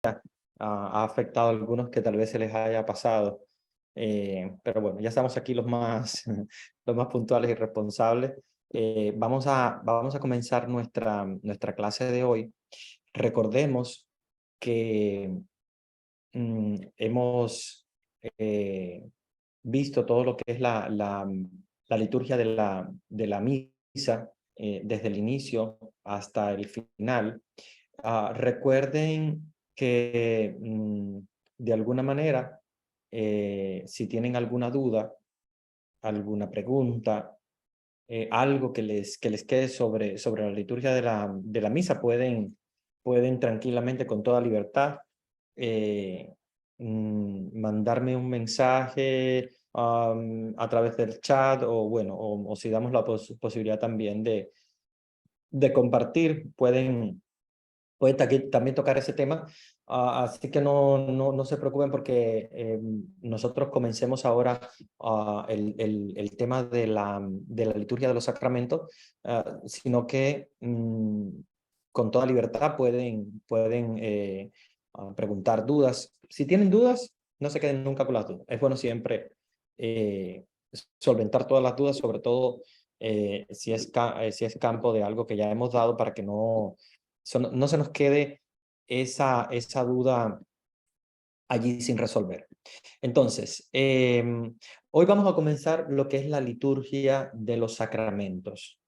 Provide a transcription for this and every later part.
ha afectado a algunos que tal vez se les haya pasado. Pero bueno, ya estamos aquí los más, los más puntuales y responsables. Vamos a comenzar nuestra clase de hoy. Recordemos que hemos eh, visto todo lo que es la liturgia de la misa desde el inicio hasta el final. Recuerden que de alguna manera, si tienen alguna duda, alguna pregunta, algo que les quede sobre la liturgia de la misa, pueden tranquilamente, con toda libertad, eh, mandarme un mensaje a través del chat o bueno, o si damos la posibilidad también de compartir, puede también tocar ese tema, así que no se preocupen porque nosotros comencemos ahora el tema de la liturgia de los sacramentos, sino que con toda libertad pueden preguntar dudas. Si tienen dudas, no se queden nunca con las dudas. Es bueno siempre eh, solventar todas las dudas, sobre todo si es campo de algo que ya hemos dado para que no se nos quede esa duda allí sin resolver. Entonces, hoy vamos a comenzar lo que es la liturgia de los sacramentos.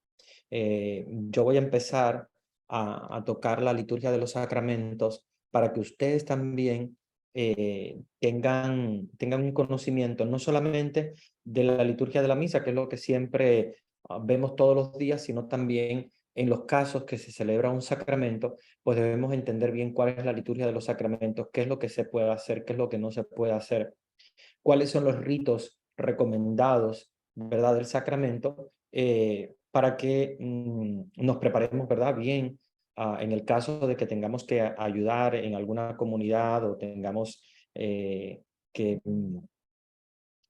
Yo voy a empezar a tocar la liturgia de los sacramentos para que ustedes también tengan un conocimiento no solamente de la liturgia de la misa, que es lo que siempre vemos todos los días, sino también en los casos que se celebra un sacramento, pues debemos entender bien cuál es la liturgia de los sacramentos, qué es lo que se puede hacer, qué es lo que no se puede hacer, cuáles son los ritos recomendados, ¿verdad?, del sacramento, para que nos preparemos, ¿verdad?, bien en el caso de que tengamos que ayudar en alguna comunidad o tengamos que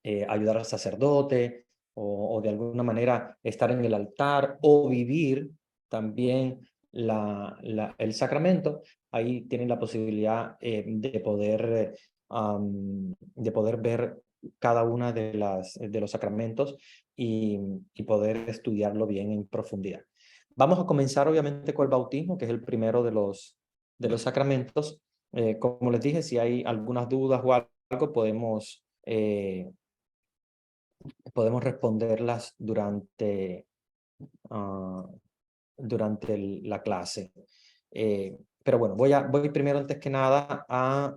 ayudar al sacerdote o de alguna manera estar en el altar o vivir también el sacramento. Ahí tienen la posibilidad de poder ver cada una de los sacramentos y poder estudiarlo bien en profundidad. Vamos a comenzar obviamente con el bautismo, que es el primero de los sacramentos. Como les dije, si hay algunas dudas o algo, podemos responderlas durante la clase. Pero bueno, voy primero, antes que nada, a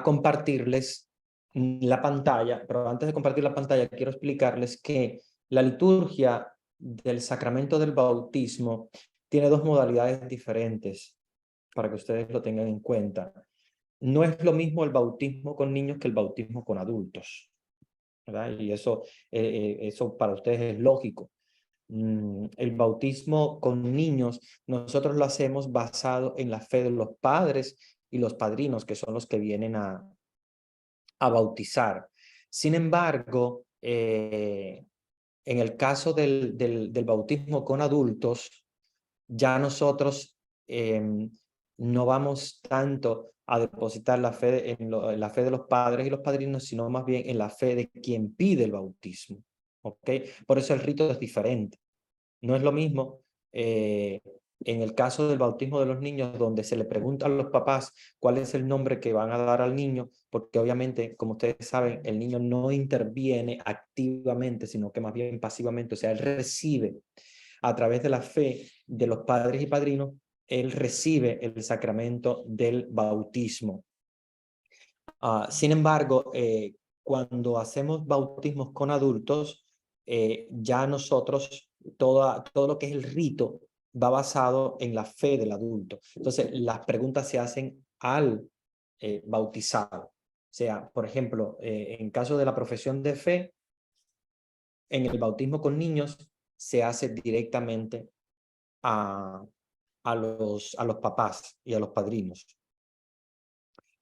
compartirles la pantalla, pero antes de compartir la pantalla, quiero explicarles que la liturgia del sacramento del bautismo tiene dos modalidades diferentes para que ustedes lo tengan en cuenta. No es lo mismo el bautismo con niños que el bautismo con adultos, ¿verdad? Y eso para ustedes es lógico. El bautismo con niños, nosotros lo hacemos basado en la fe de los padres y los padrinos, que son los que vienen a bautizar. Sin embargo, en el caso del bautismo con adultos, ya nosotros no vamos tanto a depositar la fe en la fe de los padres y los padrinos, sino más bien en la fe de quien pide el bautismo. ¿Ok? Por eso el rito es diferente. No es lo mismo en el caso del bautismo de los niños, donde se le pregunta a los papás cuál es el nombre que van a dar al niño, porque obviamente, como ustedes saben, el niño no interviene activamente, sino que más bien pasivamente, o sea, él recibe a través de la fe de los padres y padrinos, él recibe el sacramento del bautismo. Sin embargo, cuando hacemos bautismos con adultos, ya nosotros, todo lo que es el rito va basado en la fe del adulto. Entonces, las preguntas se hacen al bautizado. O sea, por ejemplo, en caso de la profesión de fe, en el bautismo con niños se hace directamente a, a los papás y a los padrinos.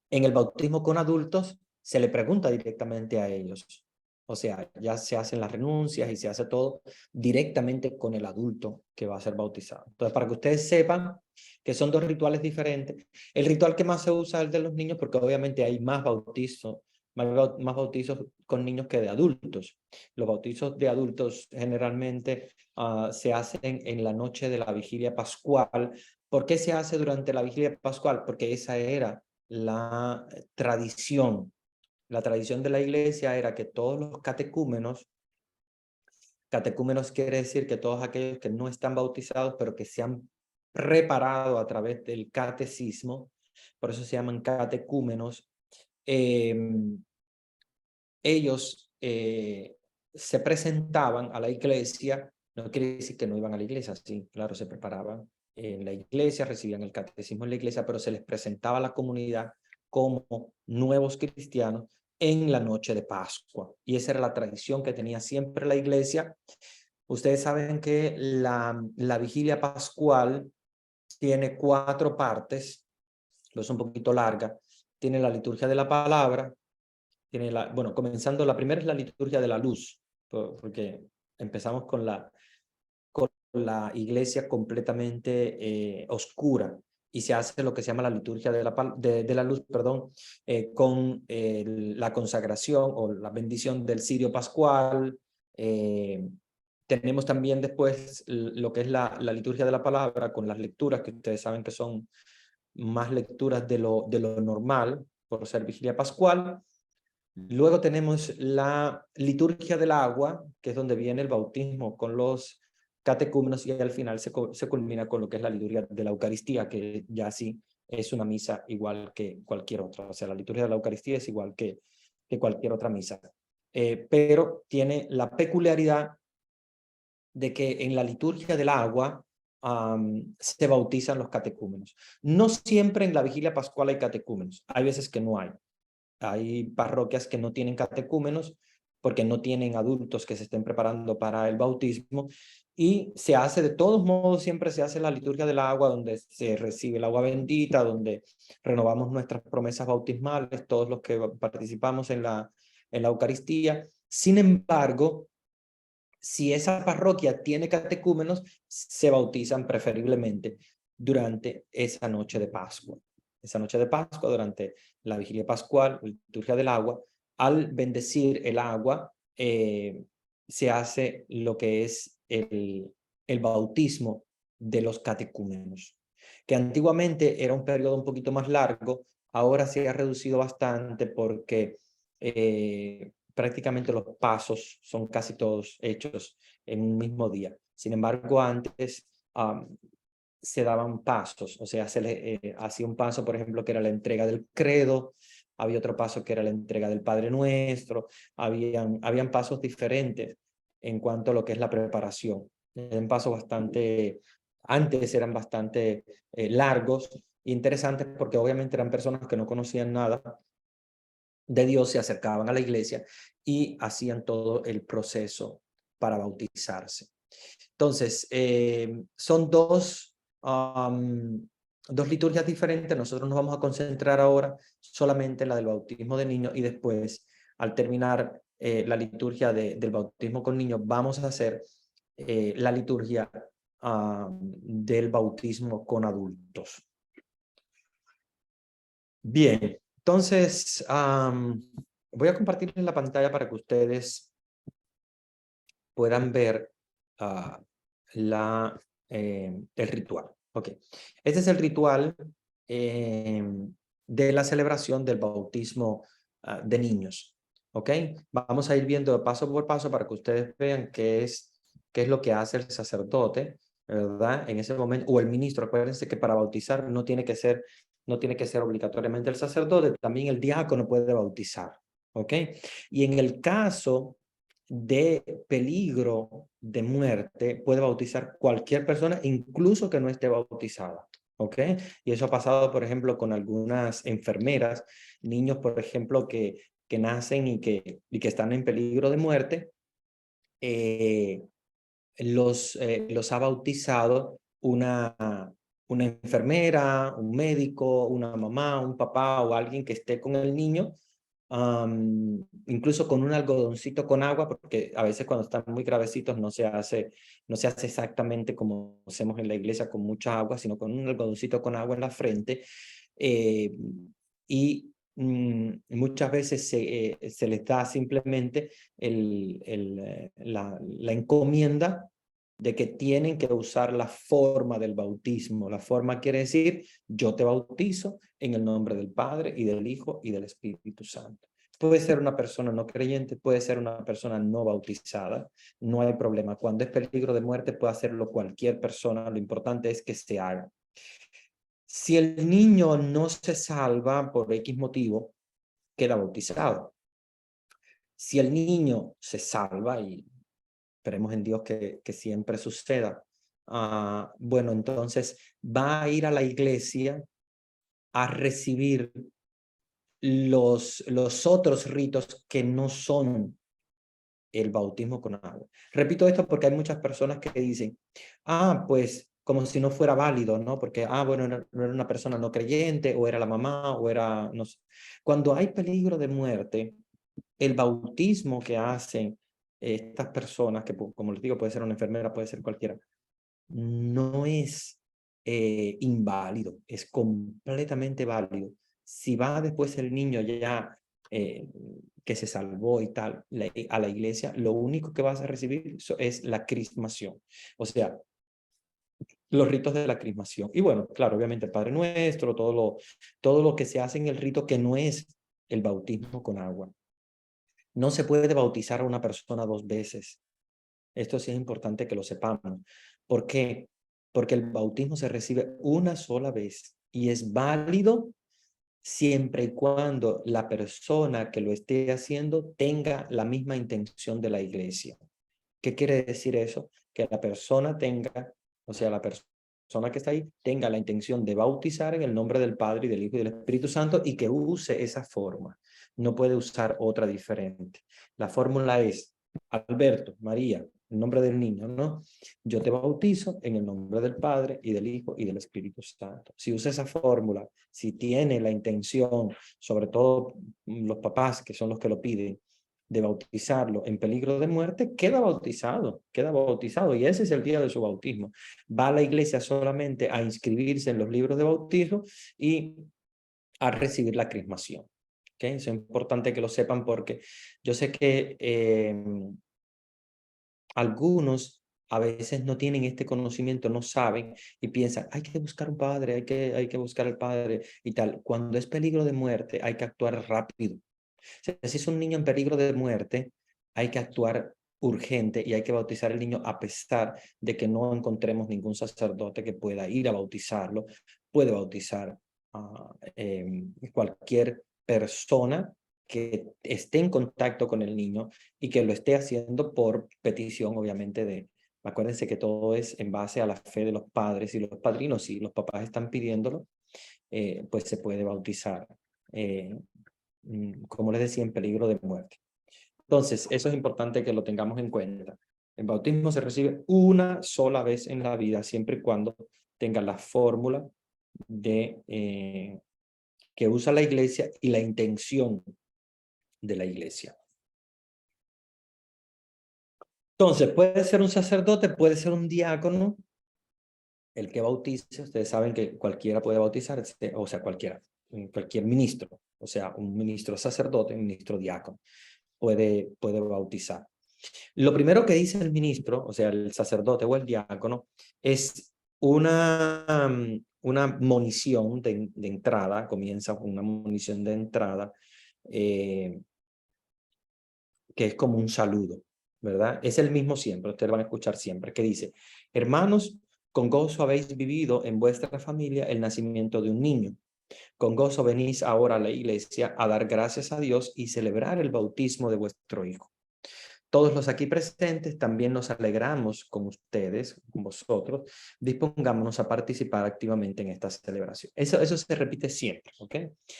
En el bautismo con adultos se le pregunta directamente a ellos. O sea, ya se hacen las renuncias y se hace todo directamente con el adulto que va a ser bautizado. Entonces, para que ustedes sepan que son dos rituales diferentes. El ritual que más se usa es el de los niños porque obviamente hay más bautizos, más bautizos con niños que de adultos. Los bautizos de adultos generalmente se hacen en la noche de la vigilia pascual. ¿Por qué se hace durante la vigilia pascual? Porque esa era la tradición. La tradición de la iglesia era que todos los catecúmenos quiere decir que todos aquellos que no están bautizados, pero que se han preparado a través del catecismo, por eso se llaman catecúmenos, ellos se presentaban a la iglesia. No quiere decir que no iban a la iglesia, sí, claro, se preparaban en la iglesia, recibían el catecismo en la iglesia, pero se les presentaba a la comunidad como nuevos cristianos en la noche de Pascua. Y esa era la tradición que tenía siempre la iglesia. Ustedes saben que la vigilia pascual tiene 4 partes, es un poquito larga. Tiene la liturgia de la palabra, tiene bueno, comenzando, la primera es la liturgia de la luz, porque empezamos con la iglesia completamente oscura y se hace lo que se llama la liturgia de la luz, perdón, con la consagración o la bendición del cirio pascual. Tenemos también después lo que es la liturgia de la palabra con las lecturas, que ustedes saben que son más lecturas de lo normal por ser vigilia pascual. Luego tenemos la liturgia del agua, que es donde viene el bautismo con los catecúmenos, y al final se culmina con lo que es la liturgia de la Eucaristía, que ya sí es una misa igual que cualquier otra. O sea, la liturgia de la Eucaristía es igual que cualquier otra misa. Pero tiene la peculiaridad de que en la liturgia del agua se bautizan los catecúmenos. No siempre en la vigilia pascual hay catecúmenos, hay veces que no hay. Hay parroquias que no tienen catecúmenos porque no tienen adultos que se estén preparando para el bautismo, y se hace de todos modos, siempre se hace la liturgia del agua, donde se recibe el agua bendita, donde renovamos nuestras promesas bautismales, todos los que participamos en la Eucaristía. Sin embargo, si esa parroquia tiene catecúmenos, se bautizan preferiblemente durante esa noche de Pascua. Esa noche de Pascua, durante la vigilia pascual, la liturgia del agua, al bendecir el agua, se hace lo que es el bautismo de los catecúmenos, que antiguamente era un periodo un poquito más largo, ahora se ha reducido bastante porque prácticamente los pasos son casi todos hechos en un mismo día. Sin embargo, antes se daban pasos, o sea, se le hacía un paso, por ejemplo, que era la entrega del credo, había otro paso que era la entrega del Padre Nuestro, habían pasos diferentes en cuanto a lo que es la preparación. Eran pasos antes eran bastante largos e interesantes porque obviamente eran personas que no conocían nada de Dios, se acercaban a la iglesia y hacían todo el proceso para bautizarse. Entonces, son dos liturgias diferentes. Nosotros nos vamos a concentrar ahora solamente en la del bautismo de niños, y después, al terminar la liturgia del bautismo con niños, vamos a hacer la liturgia del bautismo con adultos. Bien, entonces voy a compartir la pantalla para que ustedes puedan ver el ritual. Okay. Este es el ritual de la celebración del bautismo de niños. Okay. Vamos a ir viendo paso por paso para que ustedes vean qué es lo que hace el sacerdote, ¿verdad? En ese momento, o el ministro. Acuérdense que para bautizar no tiene que ser obligatoriamente el sacerdote, también el diácono puede bautizar. ¿Ok? Y en el caso de peligro de muerte, puede bautizar cualquier persona, incluso que no esté bautizada. ¿Ok? Y eso ha pasado, por ejemplo, con algunas enfermeras, niños, por ejemplo, que nacen y que están en peligro de muerte, los ha bautizado una enfermera, un médico, una mamá, un papá o alguien que esté con el niño, incluso con un algodoncito con agua, porque a veces cuando están muy gravecitos no se hace exactamente como hacemos en la iglesia con mucha agua, sino con un algodoncito con agua en la frente. Y muchas veces se les da simplemente la encomienda de que tienen que usar la forma del bautismo. La forma quiere decir, yo te bautizo en el nombre del Padre y del Hijo y del Espíritu Santo. Puede ser una persona no creyente, puede ser una persona no bautizada, no hay problema. Cuando es peligro de muerte puede hacerlo cualquier persona, lo importante es que se haga. Si el niño no se salva por X motivo, queda bautizado. Si el niño se salva, y esperemos en Dios que siempre suceda, bueno, entonces va a ir a la iglesia a recibir los otros ritos que no son el bautismo con agua. Repito esto porque hay muchas personas que dicen, pues como si no fuera válido, ¿no? Porque, bueno, no era una persona no creyente, o era la mamá, o era, no sé. Cuando hay peligro de muerte, el bautismo que hacen estas personas, que como les digo, puede ser una enfermera, puede ser cualquiera, no es inválido, es completamente válido. Si va después el niño ya que se salvó y tal a la iglesia, lo único que vas a recibir es la crismación. O sea, los ritos de la crismación. Y bueno, claro, obviamente el Padre Nuestro, todo lo que se hace en el rito que no es el bautismo con agua. No se puede bautizar a una persona dos veces. Esto sí es importante que lo sepamos. ¿Por qué? Porque el bautismo se recibe una sola vez y es válido siempre y cuando la persona que lo esté haciendo tenga la misma intención de la iglesia. ¿Qué quiere decir eso? Que la persona tenga, o sea, la persona que está ahí, tenga la intención de bautizar en el nombre del Padre y del Hijo y del Espíritu Santo, y que use esa forma. No puede usar otra diferente. La fórmula es, Alberto, María, el nombre del niño, ¿no? Yo te bautizo en el nombre del Padre y del Hijo y del Espíritu Santo. Si usa esa fórmula, si tiene la intención, sobre todo los papás, que son los que lo piden, de bautizarlo en peligro de muerte, queda bautizado, y ese es el día de su bautismo. Va a la iglesia solamente a inscribirse en los libros de bautismo y a recibir la crismación. ¿Okay? Eso es importante que lo sepan, porque yo sé que algunos a veces no tienen este conocimiento, no saben, y piensan, hay que buscar un padre, hay que buscar al padre y tal. Cuando es peligro de muerte, hay que actuar rápido. Si es un niño en peligro de muerte, hay que actuar urgente y hay que bautizar al niño a pesar de que no encontremos ningún sacerdote que pueda ir a bautizarlo. Puede bautizar a cualquier persona que esté en contacto con el niño y que lo esté haciendo por petición, obviamente, acuérdense que todo es en base a la fe de los padres y los padrinos. Si los papás están pidiéndolo, pues se puede bautizar. Como les decía, en peligro de muerte. Entonces, eso es importante que lo tengamos en cuenta. El bautismo se recibe una sola vez en la vida, siempre y cuando tenga la fórmula que usa la iglesia y la intención de la iglesia. Entonces, puede ser un sacerdote, puede ser un diácono, el que bautice. Ustedes saben que cualquiera puede bautizar, o sea, cualquier ministro, o sea, un ministro sacerdote, un ministro diácono, puede bautizar. Lo primero que dice el ministro, o sea, el sacerdote o el diácono, es una monición de entrada. Comienza con una monición de entrada, que es como un saludo, ¿verdad? Es el mismo siempre, ustedes van a escuchar siempre, que dice: hermanos, con gozo habéis vivido en vuestra familia el nacimiento de un niño. Con gozo venís ahora a la iglesia a dar gracias a Dios y celebrar el bautismo de vuestro hijo. Todos los aquí presentes también nos alegramos con ustedes, con vosotros. Dispongámonos a participar activamente en esta celebración. Eso se repite siempre, ¿ok?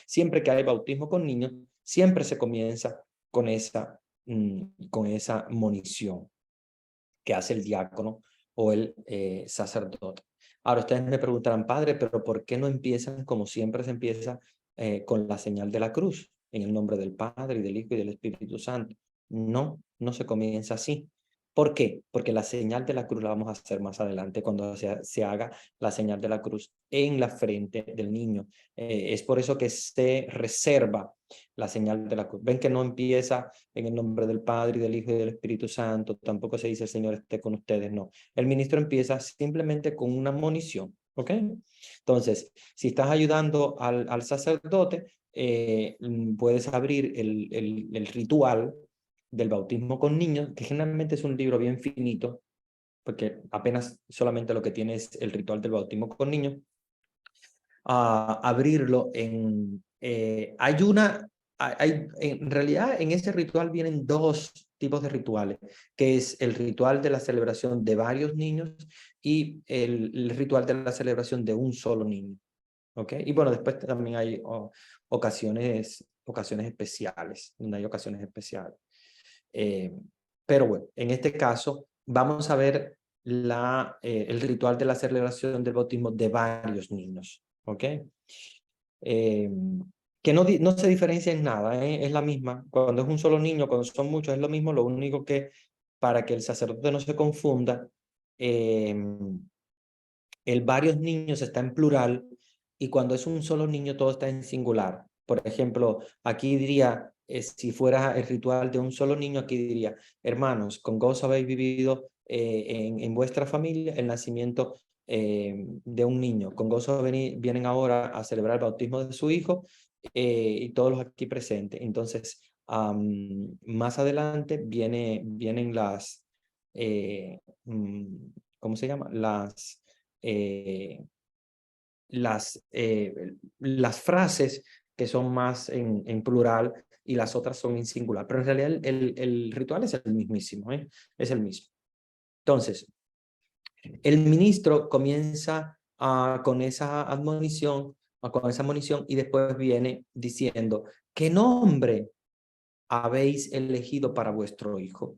Siempre que hay bautismo con niños, siempre se comienza con esa monición que hace el diácono o el sacerdote. Ahora ustedes me preguntarán, padre, pero ¿por qué no empiezan como siempre se empieza con la señal de la cruz? en el nombre del Padre, y del Hijo, y del Espíritu Santo. No, no se comienza así. ¿Por qué? Porque la señal de la cruz la vamos a hacer más adelante, cuando se haga la señal de la cruz en la frente del niño. Es por eso que se reserva la señal de la cruz. Ven que no empieza en el nombre del Padre, y del Hijo, y del Espíritu Santo. Tampoco se dice el Señor esté con ustedes, no. El ministro empieza simplemente con una monición, ¿ok? Entonces, si estás ayudando al sacerdote, puedes abrir el ritual del bautismo con niños, que generalmente es un libro bien finito, porque apenas solamente lo que tiene es el ritual del bautismo con niños, a abrirlo en... en realidad en ese ritual vienen dos tipos de rituales, que es el ritual de la celebración de varios niños y el ritual de la celebración de un solo niño. ¿Ok? Y bueno, después también hay ocasiones especiales, donde hay ocasiones especiales. Pero bueno, en este caso vamos a ver el ritual de la celebración del bautismo de varios niños. ¿Ok? Que no se diferencia en nada, es la misma. Cuando es un solo niño, cuando son muchos, es lo mismo. Lo único que, para que el sacerdote no se confunda, el varios niños está en plural, y cuando es un solo niño todo está en singular. Por ejemplo, aquí diría, si fuera el ritual de un solo niño, aquí diría: hermanos, con gozo habéis vivido en vuestra familia el nacimiento de un niño. Con gozo vienen ahora a celebrar el bautismo de su hijo, y todos los aquí presentes. Entonces, más adelante vienen eh, mm, ¿cómo se llama? Eh, las frases que son más en plural, y las otras son en singular. Pero en realidad el ritual es el mismísimo, ¿eh? Es el mismo. Entonces, el ministro comienza con esa admonición, y después viene diciendo: ¿qué nombre habéis elegido para vuestro hijo?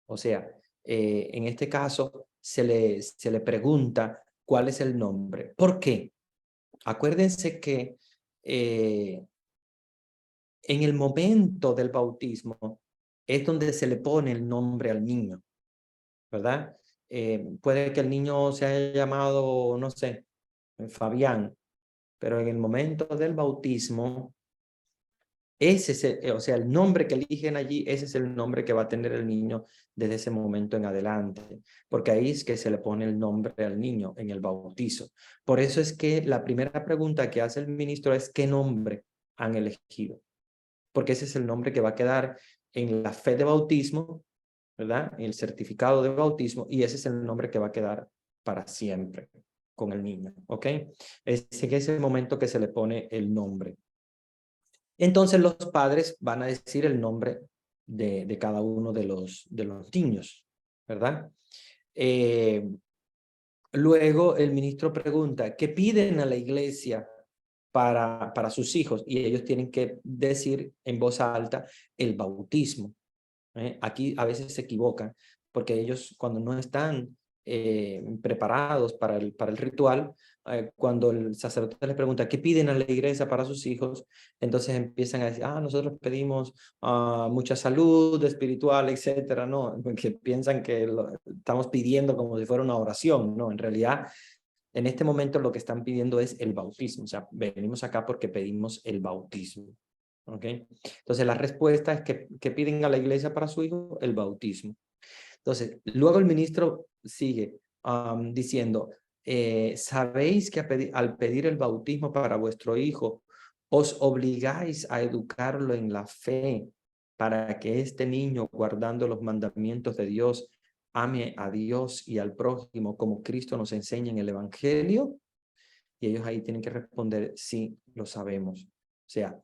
O sea, en este caso se le pregunta cuál es el nombre. ¿Por qué? Acuérdense que en el momento del bautismo es donde se le pone el nombre al niño, ¿verdad? Puede que el niño se haya llamado, no sé, Fabián, pero en el momento del bautismo, ese es o sea, el nombre que eligen allí, ese es el nombre que va a tener el niño desde ese momento en adelante, porque ahí es que se le pone el nombre al niño en el bautizo. Por eso es que la primera pregunta que hace el ministro es: ¿qué nombre han elegido? Porque ese es el nombre que va a quedar en la fe de bautismo, ¿verdad? En el certificado de bautismo, y ese es el nombre que va a quedar para siempre con el niño, ¿ok? Es en ese momento que se le pone el nombre. Entonces los padres van a decir el nombre de cada uno de los niños, ¿verdad? Luego el ministro pregunta: ¿qué piden a la iglesia para sus hijos? Y ellos tienen que decir en voz alta el bautismo. Aquí a veces se equivocan, porque ellos, cuando no están preparados para el ritual, cuando el sacerdote les pregunta: ¿qué piden a la iglesia para sus hijos? Entonces empiezan a decir: nosotros pedimos mucha salud espiritual, etcétera, ¿no? Porque piensan que lo estamos pidiendo como si fuera una oración, ¿no? En realidad, en este momento lo que están pidiendo es el bautismo. O sea, venimos acá porque pedimos el bautismo. ¿Ok? Entonces la respuesta es que piden a la iglesia para su hijo el bautismo. Entonces, luego el ministro sigue diciendo: ¿sabéis que al pedir el bautismo para vuestro hijo, os obligáis a educarlo en la fe, para que este niño, guardando los mandamientos de Dios, ame a Dios y al prójimo como Cristo nos enseña en el Evangelio? Y ellos ahí tienen que responder: sí, lo sabemos. O sea,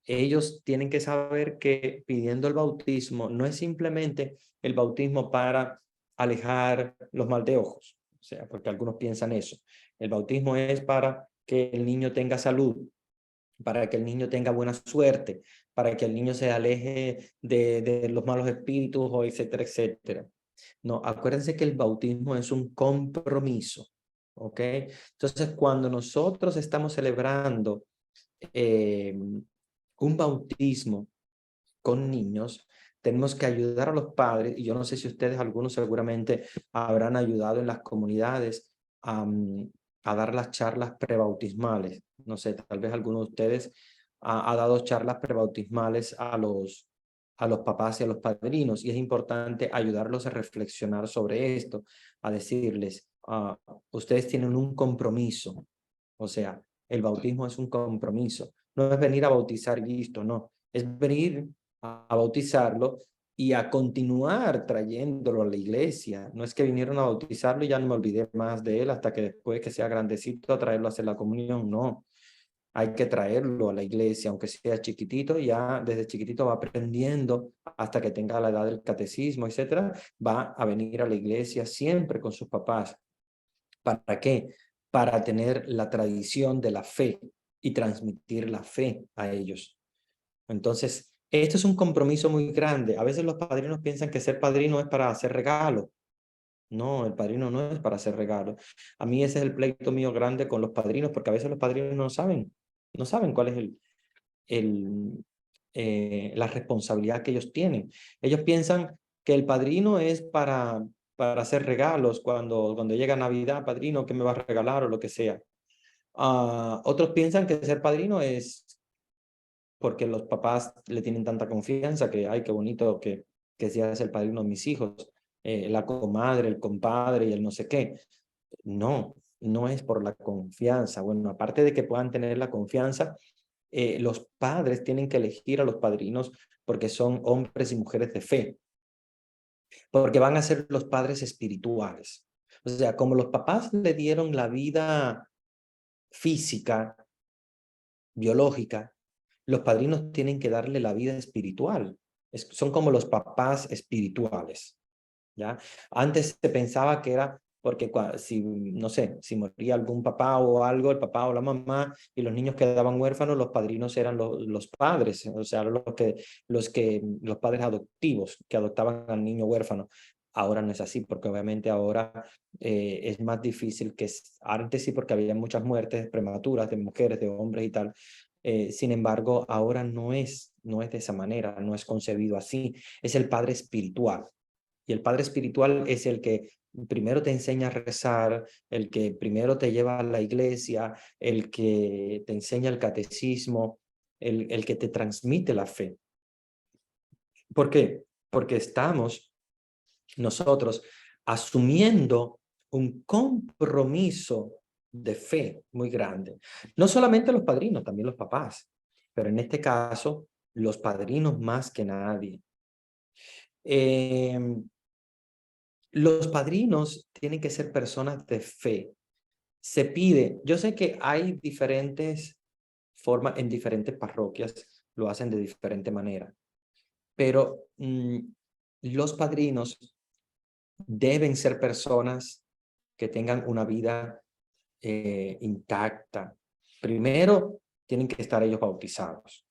ellos tienen que saber que pidiendo el bautismo no es simplemente el bautismo para alejar los mal de ojos. O sea, porque algunos piensan eso. El bautismo es para que el niño tenga salud, para que el niño tenga buena suerte, para que el niño se aleje de los malos espíritus, o etcétera, etcétera. No, acuérdense que el bautismo es un compromiso, ¿ok? Entonces, cuando nosotros estamos celebrando un bautismo con niños, tenemos que ayudar a los padres, y yo no sé si ustedes, algunos seguramente habrán ayudado en las comunidades a dar las charlas prebautismales. No sé, tal vez alguno de ustedes ha dado charlas prebautismales a los papás y a los padrinos, y es importante ayudarlos a reflexionar sobre esto, a decirles, ustedes tienen un compromiso, o sea, el bautismo es un compromiso, no es venir a bautizar y listo, no, es venir a bautizarlo y a continuar trayéndolo a la iglesia. No es que vinieron a bautizarlo y ya no me olvidé más de él hasta que después que sea grandecito a traerlo a hacer la comunión, no. Hay que traerlo a la iglesia, aunque sea chiquitito, ya desde chiquitito va aprendiendo hasta que tenga la edad del catecismo, etcétera, va a venir a la iglesia siempre con sus papás. ¿Para qué? Para tener la tradición de la fe y transmitir la fe a ellos. Entonces, esto es un compromiso muy grande. A veces los padrinos piensan que ser padrino es para hacer regalo. No, el padrino no es para hacer regalo. A mí ese es el pleito mío grande con los padrinos, porque a veces los padrinos no saben cuál es la responsabilidad que ellos tienen. Ellos piensan que el padrino es para hacer regalos cuando llega Navidad, padrino, ¿qué me va a regalar o lo que sea? Otros piensan que ser padrino es porque los papás le tienen tanta confianza que, ay, qué bonito que seas el padrino de mis hijos, la comadre, el compadre y el no sé qué. No, no es por la confianza. Bueno, aparte de que puedan tener la confianza, los padres tienen que elegir a los padrinos porque son hombres y mujeres de fe, porque van a ser los padres espirituales. O sea, como los papás le dieron la vida física, biológica, los padrinos tienen que darle la vida espiritual. Son como los papás espirituales, ¿ya? Antes se pensaba que era porque si, no sé, si moría algún papá o algo, el papá o la mamá, y los niños quedaban huérfanos, los padrinos eran los padres, o sea, los padres adoptivos que adoptaban al niño huérfano. Ahora no es así, porque obviamente ahora es más difícil que antes sí, porque había muchas muertes prematuras de mujeres, de hombres y tal. Sin embargo, ahora no es de esa manera, no es concebido así. Es el padre espiritual. Y el padre espiritual es el que primero te enseña a rezar, el que primero te lleva a la iglesia, el que te enseña el catecismo, el que te transmite la fe. ¿Por qué? Porque estamos nosotros asumiendo un compromiso de fe muy grande. No solamente los padrinos, también los papás, pero en este caso, los padrinos más que nadie. Los padrinos tienen que ser personas de fe. Se pide, yo sé que hay diferentes formas en diferentes parroquias, lo hacen de diferente manera, pero los padrinos deben ser personas que tengan una vida intacta. Primero, tienen que estar ellos bautizados.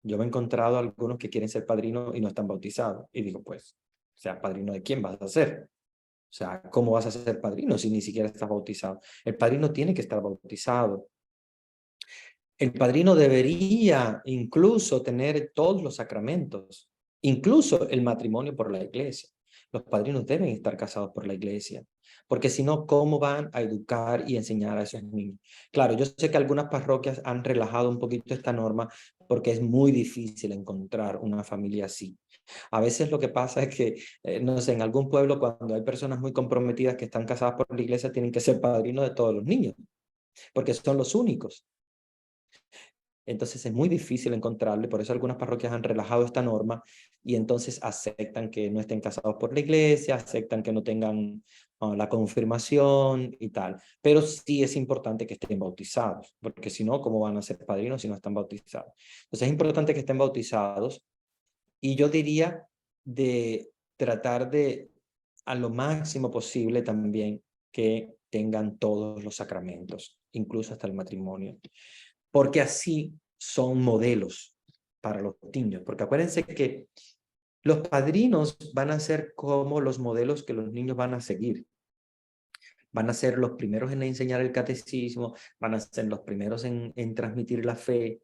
Yo me he encontrado algunos que quieren ser padrinos y no están bautizados. Y digo, pues, o sea, ¿padrino de quién vas a ser? O sea, ¿cómo vas a ser padrino si ni siquiera estás bautizado? El padrino tiene que estar bautizado. El padrino debería incluso tener todos los sacramentos, incluso el matrimonio por la iglesia. Los padrinos deben estar casados por la iglesia, porque si no, ¿cómo van a educar y enseñar a esos niños? Claro, yo sé que algunas parroquias han relajado un poquito esta norma porque es muy difícil encontrar una familia así. A veces lo que pasa es que, no sé, en algún pueblo cuando hay personas muy comprometidas que están casadas por la iglesia, tienen que ser padrinos de todos los niños, porque son los únicos. Entonces es muy difícil encontrarle, por eso algunas parroquias han relajado esta norma y entonces aceptan que no estén casados por la iglesia, aceptan que no tengan la confirmación y tal. Pero sí es importante que estén bautizados, porque si no, ¿cómo van a ser padrinos si no están bautizados? Entonces es importante que estén bautizados y yo diría de tratar de, a lo máximo posible también, que tengan todos los sacramentos, incluso hasta el matrimonio, porque así son modelos para los niños, porque acuérdense que los padrinos van a ser como los modelos que los niños van a seguir. Van a ser los primeros en enseñar el catecismo, van a ser los primeros en transmitir la fe.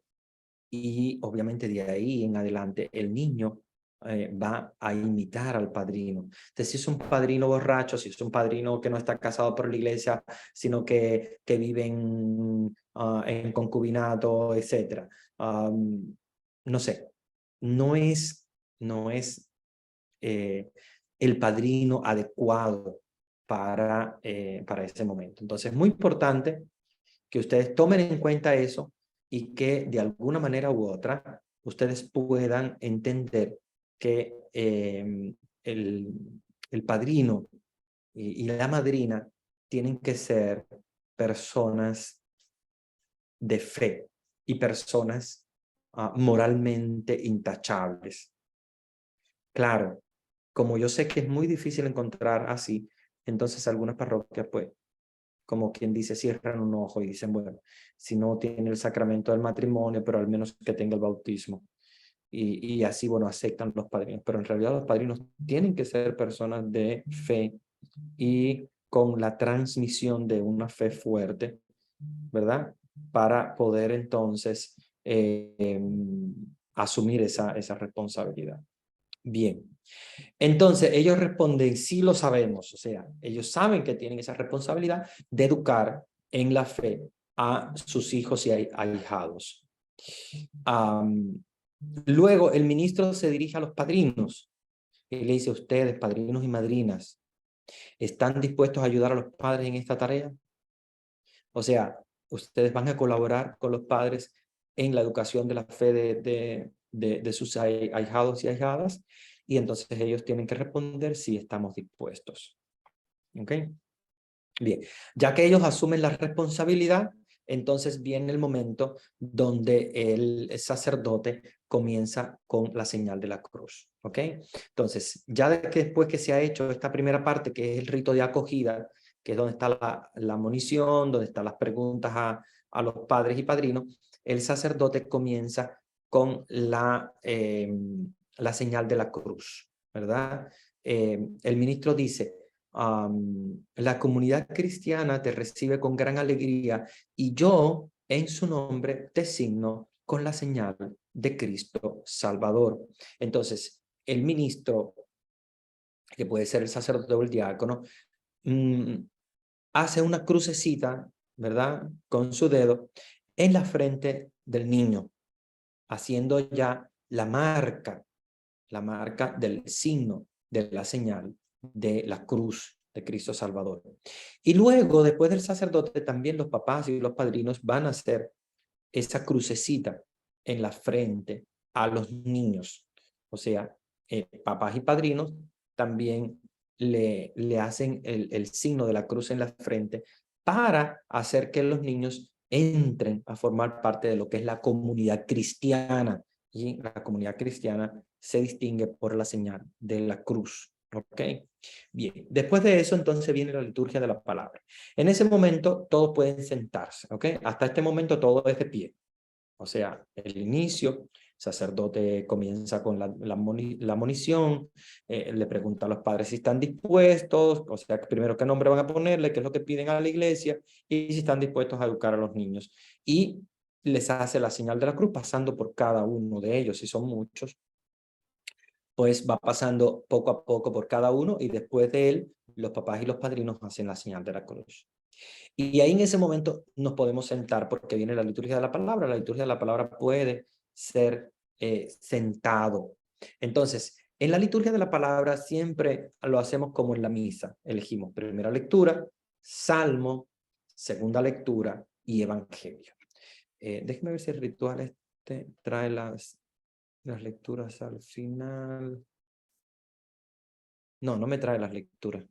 y obviamente de ahí en adelante el niño va a imitar al padrino. Entonces, si es un padrino borracho, si es un padrino que no está casado por la iglesia, sino que vive en concubinato, etc. No sé, no es eh, el padrino adecuado para ese momento. Entonces, es muy importante que ustedes tomen en cuenta eso y que de alguna manera u otra ustedes puedan entender que el padrino y la madrina tienen que ser personas de fe y personas moralmente intachables. Claro, como yo sé que es muy difícil encontrar así, entonces algunas parroquias, pues, como quien dice, cierran un ojo y dicen, bueno, si no tiene el sacramento del matrimonio, pero al menos que tenga el bautismo. Y así, bueno, aceptan los padrinos. Pero en realidad los padrinos tienen que ser personas de fe y con la transmisión de una fe fuerte, ¿verdad? Para poder entonces asumir esa responsabilidad. Bien. Entonces, ellos responden, sí lo sabemos, o sea, ellos saben que tienen esa responsabilidad de educar en la fe a sus hijos y ahijados. Luego, el ministro se dirige a los padrinos y le dice, ustedes, padrinos y madrinas, ¿están dispuestos a ayudar a los padres en esta tarea? O sea, ustedes van a colaborar con los padres en la educación de la fe de sus ahijados y ahijadas, y entonces ellos tienen que responder si estamos dispuestos. ¿Ok? Bien, ya que ellos asumen la responsabilidad, entonces viene el momento donde el sacerdote comienza con la señal de la cruz. ¿Ok? Entonces, ya después que se ha hecho esta primera parte, que es el rito de acogida, que es donde está la monición, donde están las preguntas a los padres y padrinos, el sacerdote comienza con la señal de la cruz, ¿verdad? El ministro dice, la comunidad cristiana te recibe con gran alegría y yo en su nombre te signo con la señal de Cristo Salvador. Entonces, el ministro, que puede ser el sacerdote o el diácono, hace una crucecita, ¿verdad? Con su dedo en la frente del niño, haciendo ya la marca del signo de la señal de la cruz de Cristo Salvador. Y luego, después del sacerdote, también los papás y los padrinos van a hacer esa crucecita en la frente a los niños. O sea, papás y padrinos también le hacen el signo de la cruz en la frente para hacer que los niños entren a formar parte de lo que es la comunidad cristiana. Y la comunidad cristiana se distingue por la señal de la cruz. ¿Ok? Bien, después de eso entonces viene la liturgia de la palabra. En ese momento todos pueden sentarse. ¿Ok? Hasta este momento todo es de pie. O sea, el inicio, sacerdote comienza con la monición, le pregunta a los padres si están dispuestos, o sea, primero qué nombre van a ponerle, qué es lo que piden a la iglesia, y si están dispuestos a educar a los niños. Y les hace la señal de la cruz pasando por cada uno de ellos, si son muchos, pues va pasando poco a poco por cada uno y después de él, los papás y los padrinos hacen la señal de la cruz. Y ahí en ese momento nos podemos sentar porque viene la liturgia de la palabra. La liturgia de la palabra puede ser sentado. Entonces, en la liturgia de la palabra siempre lo hacemos como en la misa. Elegimos primera lectura, salmo, segunda lectura y evangelio. Déjeme ver si el ritual trae las lecturas al final. No, no me trae las lecturas.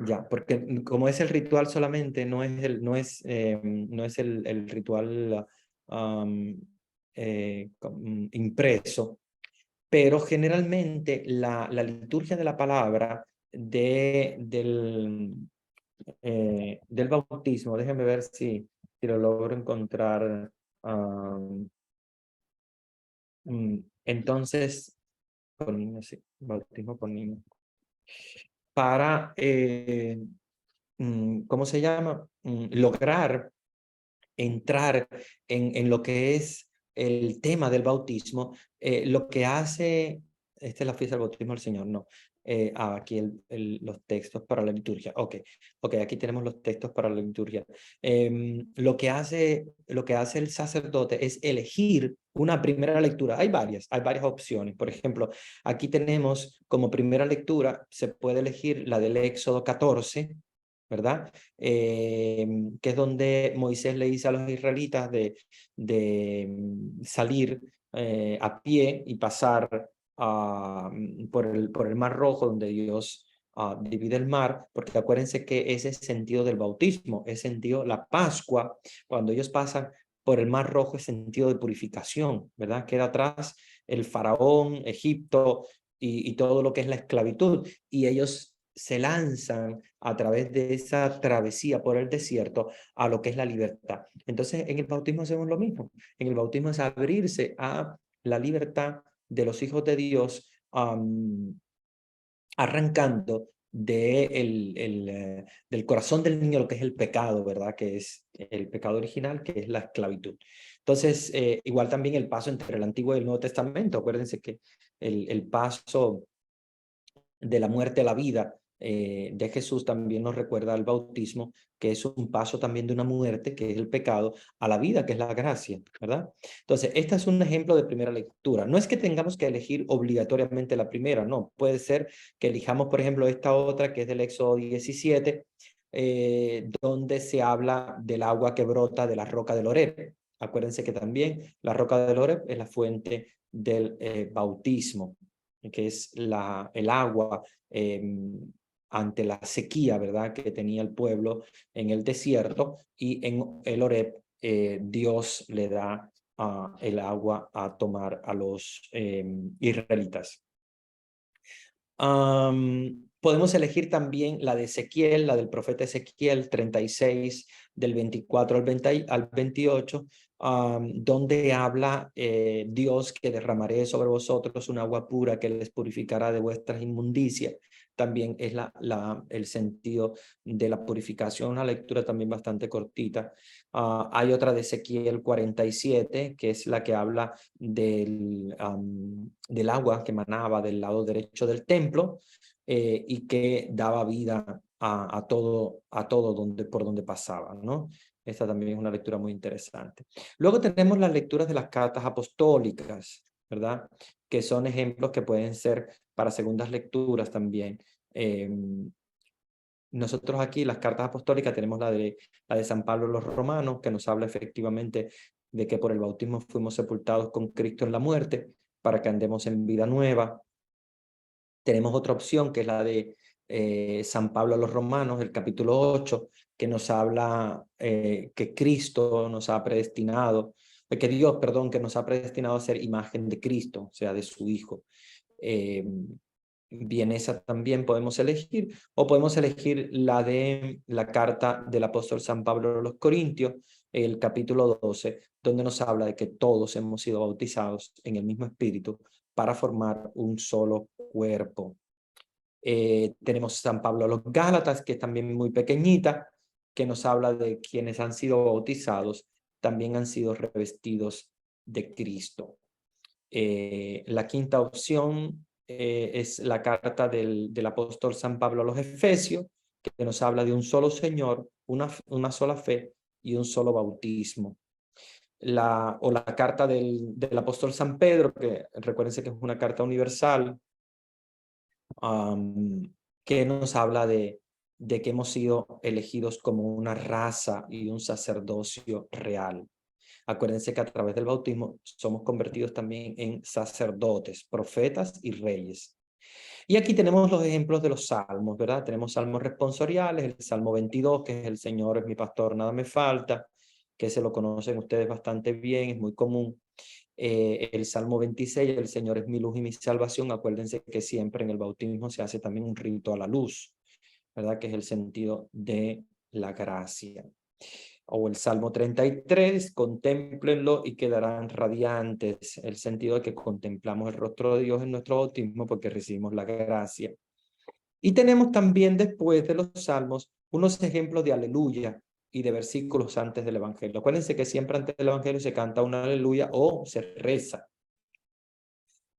Ya, porque como es el ritual solamente, no es el ritual impreso, pero generalmente la liturgia de la palabra del bautismo, déjenme ver si lo logro encontrar. Entonces, con niños, sí, bautismo con niños. Para ¿cómo se llama? Lograr entrar en lo que es el tema del bautismo, lo que hace, esta es la fiesta del bautismo del Señor, no. Aquí los textos para la liturgia. Ok, aquí tenemos los textos para la liturgia. Lo que hace el sacerdote es elegir una primera lectura. Hay varias opciones. Por ejemplo, aquí tenemos como primera lectura, se puede elegir la del Éxodo 14, ¿verdad? Que es donde Moisés le dice a los israelitas de salir a pie y pasar por el Mar Rojo, donde Dios divide el mar, porque acuérdense que ese es el sentido del bautismo, es sentido la Pascua, cuando ellos pasan por el Mar Rojo es sentido de purificación, ¿verdad? Queda atrás el faraón, Egipto y todo lo que es la esclavitud, y ellos se lanzan a través de esa travesía por el desierto a lo que es la libertad. Entonces, en el bautismo hacemos lo mismo. En el bautismo es abrirse a la libertad de los hijos de Dios, arrancando del corazón del niño lo que es el pecado, ¿verdad? Que es el pecado original, que es la esclavitud. Entonces, igual también el paso entre el Antiguo y el Nuevo Testamento. Acuérdense que el paso de la muerte a la vida de Jesús también nos recuerda al bautismo, que es un paso también de una muerte, que es el pecado, a la vida, que es la gracia, ¿verdad? Entonces, este es un ejemplo de primera lectura. No es que tengamos que elegir obligatoriamente la primera, no. Puede ser que elijamos, por ejemplo, esta otra, que es del Éxodo 17, donde se habla del agua que brota de la roca del Oreb. Acuérdense que también la roca del Oreb es la fuente del bautismo, que es el agua ante la sequía, ¿verdad?, que tenía el pueblo en el desierto, y en el Oreb Dios le da el agua a tomar a los israelitas. Podemos elegir también la de Ezequiel, la del profeta Ezequiel 36, del 24 al 28, donde habla Dios que derramaré sobre vosotros un agua pura que les purificará de vuestras inmundicias. También es el sentido de la purificación, una lectura también bastante cortita. Hay otra de Ezequiel 47, que es la que habla del agua que emanaba del lado derecho del templo y que daba vida a todo por donde pasaba, ¿no? Esta también es una lectura muy interesante. Luego tenemos las lecturas de las cartas apostólicas, ¿verdad? Que son ejemplos que pueden ser para segundas lecturas también. Nosotros aquí, las cartas apostólicas, tenemos la de San Pablo a los Romanos, que nos habla efectivamente de que por el bautismo fuimos sepultados con Cristo en la muerte, para que andemos en vida nueva. Tenemos otra opción, que es la de San Pablo a los Romanos, el capítulo 8, que nos habla que Cristo nos ha predestinado, que Dios, perdón, que nos ha predestinado a ser imagen de Cristo, o sea, de su Hijo. Bien, esa también podemos elegir, o podemos elegir la de la carta del apóstol San Pablo a los Corintios, el capítulo 12, donde nos habla de que todos hemos sido bautizados en el mismo espíritu para formar un solo cuerpo. Tenemos San Pablo a los Gálatas, que es también muy pequeñita, que nos habla de quienes han sido bautizados, también han sido revestidos de Cristo. La quinta opción es la carta del apóstol San Pablo a los Efesios, que nos habla de un solo Señor, una sola fe y un solo bautismo. La carta del apóstol San Pedro, que recuérdense que es una carta universal, que nos habla de que hemos sido elegidos como una raza y un sacerdocio real. Acuérdense que a través del bautismo somos convertidos también en sacerdotes, profetas y reyes. Y aquí tenemos los ejemplos de los salmos, ¿verdad? Tenemos salmos responsoriales, el Salmo 22, que es el Señor es mi pastor, nada me falta, que se lo conocen ustedes bastante bien, es muy común. El Salmo 26, el Señor es mi luz y mi salvación. Acuérdense que siempre en el bautismo se hace también un rito a la luz, ¿verdad? Que es el sentido de la gracia. O el Salmo 33, contémplenlo y quedarán radiantes, el sentido de que contemplamos el rostro de Dios en nuestro bautismo porque recibimos la gracia. Y tenemos también después de los salmos unos ejemplos de aleluya, y de versículos antes del Evangelio. Acuérdense que siempre antes del Evangelio se canta un aleluya o se reza.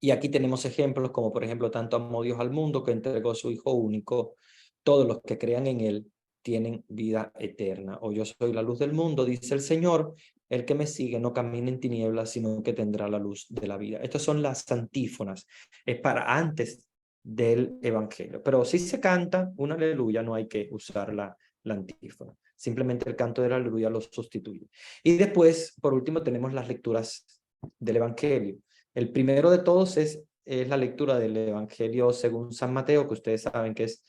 Y aquí tenemos ejemplos como, por ejemplo, tanto amó Dios al mundo que entregó a su Hijo único. Todos los que crean en Él tienen vida eterna. O yo soy la luz del mundo, dice el Señor. El que me sigue no camina en tinieblas, sino que tendrá la luz de la vida. Estas son las antífonas. Es para antes del Evangelio. Pero si se canta un aleluya, no hay que usar la antífona. Simplemente el canto del aleluya lo sustituye. Y después, por último, tenemos las lecturas del Evangelio. El primero de todos es la lectura del Evangelio según San Mateo, que ustedes saben que es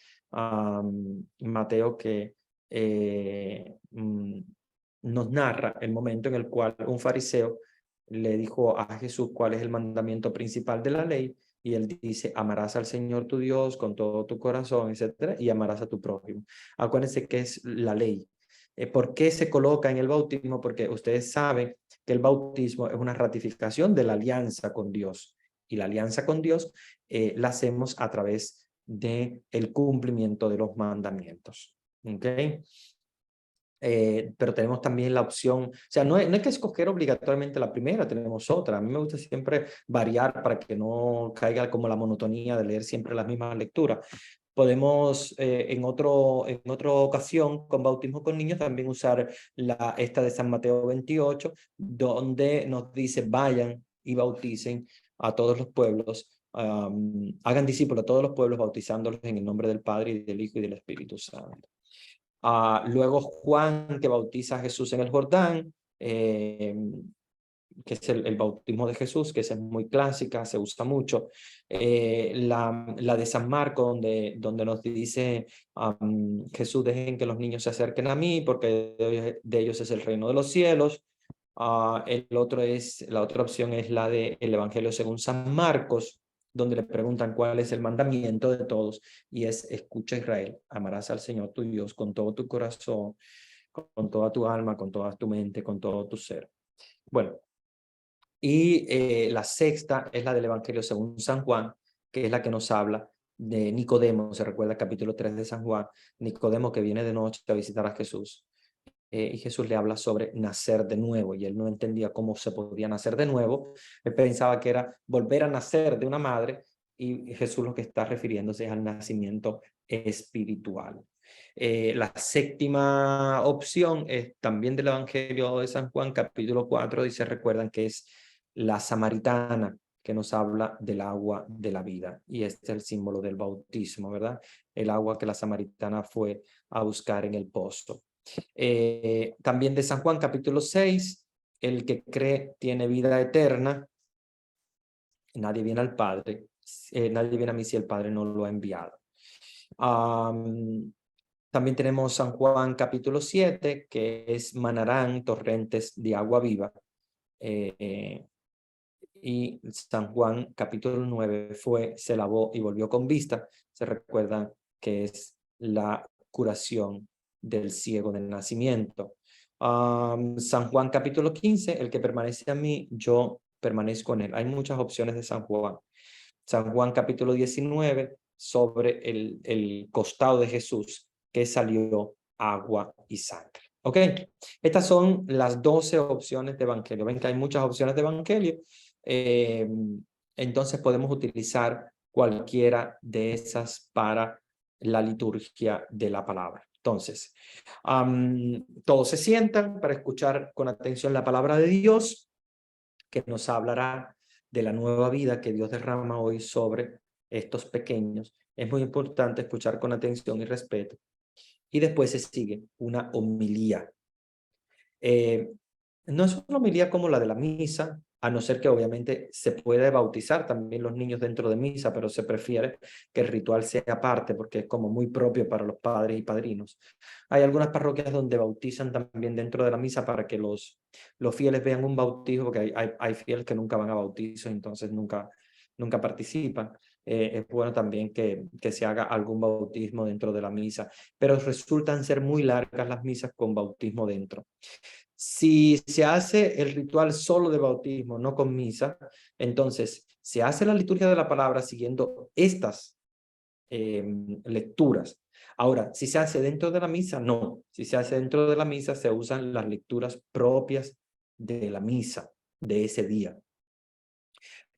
Mateo que nos narra el momento en el cual un fariseo le dijo a Jesús cuál es el mandamiento principal de la ley, y él dice: amarás al Señor tu Dios con todo tu corazón, etcétera, y amarás a tu prójimo. Acuérdense que es la ley. ¿Por qué se coloca en el bautismo? Porque ustedes saben que el bautismo es una ratificación de la alianza con Dios, y la alianza con Dios la hacemos a través del cumplimiento de los mandamientos. ¿Ok? Pero tenemos también la opción, o sea, no hay que escoger obligatoriamente la primera, tenemos otra. A mí me gusta siempre variar para que no caiga como la monotonía de leer siempre las mismas lecturas. Podemos en otra ocasión, con bautismo con niños, también usar esta de San Mateo 28, donde nos dice: vayan y bauticen a todos los pueblos, hagan discípulos a todos los pueblos, bautizándolos en el nombre del Padre, y del Hijo, y del Espíritu Santo. Luego Juan, que bautiza a Jesús en el Jordán, que es el bautismo de Jesús, que esa es muy clásica, se usa mucho. La de San Marcos, donde nos dice Jesús: dejen que los niños se acerquen a mí, porque de ellos es el reino de los cielos. La otra opción es la del Evangelio según San Marcos, donde le preguntan cuál es el mandamiento de todos, y es: escucha, Israel, amarás al Señor tu Dios con todo tu corazón, con toda tu alma, con toda tu mente, con todo tu ser. Bueno, y la sexta es la del Evangelio según San Juan, que es la que nos habla de Nicodemo. Se recuerda el capítulo 3 de San Juan, Nicodemo que viene de noche a visitar a Jesús. Y Jesús le habla sobre nacer de nuevo, y él no entendía cómo se podía nacer de nuevo. Él pensaba que era volver a nacer de una madre, y Jesús lo que está refiriéndose es al nacimiento espiritual. La séptima opción es también del Evangelio de San Juan, capítulo 4, dice: recuerdan que es la samaritana, que nos habla del agua de la vida, y este es el símbolo del bautismo, ¿verdad? El agua que la samaritana fue a buscar en el pozo. También de San Juan, capítulo 6, el que cree tiene vida eterna. Nadie viene al Padre, nadie viene a mí si el Padre no lo ha enviado. También tenemos San Juan, capítulo 7, que es: manarán torrentes de agua viva. Y San Juan, capítulo 9, se lavó y volvió con vista. Se recuerda que es la curación del ciego del nacimiento. San Juan, capítulo 15, el que permanece a mí, yo permanezco en él. Hay muchas opciones de San Juan. San Juan, capítulo 19, sobre el costado de Jesús, que salió agua y sangre. ¿Ok? Estas son las 12 opciones de evangelio. Ven que hay muchas opciones de evangelio. Entonces podemos utilizar cualquiera de esas para la liturgia de la palabra. Entonces, todos se sientan para escuchar con atención la palabra de Dios, que nos hablará de la nueva vida que Dios derrama hoy sobre estos pequeños. Es muy importante escuchar con atención y respeto. Y después se sigue una homilía. No es una homilía como la de la misa, a no ser que obviamente se puede bautizar también los niños dentro de misa, pero se prefiere que el ritual sea aparte, porque es como muy propio para los padres y padrinos. Hay algunas parroquias donde bautizan también dentro de la misa para que los fieles vean un bautismo, porque hay fieles que nunca van a bautizos, entonces nunca participan. Es bueno también que se haga algún bautismo dentro de la misa, pero resultan ser muy largas las misas con bautismo dentro. Si se hace el ritual solo de bautismo, no con misa, entonces se hace la liturgia de la palabra siguiendo estas lecturas. Ahora, si se hace dentro de la misa, no. Si se hace dentro de la misa, se usan las lecturas propias de la misa de ese día.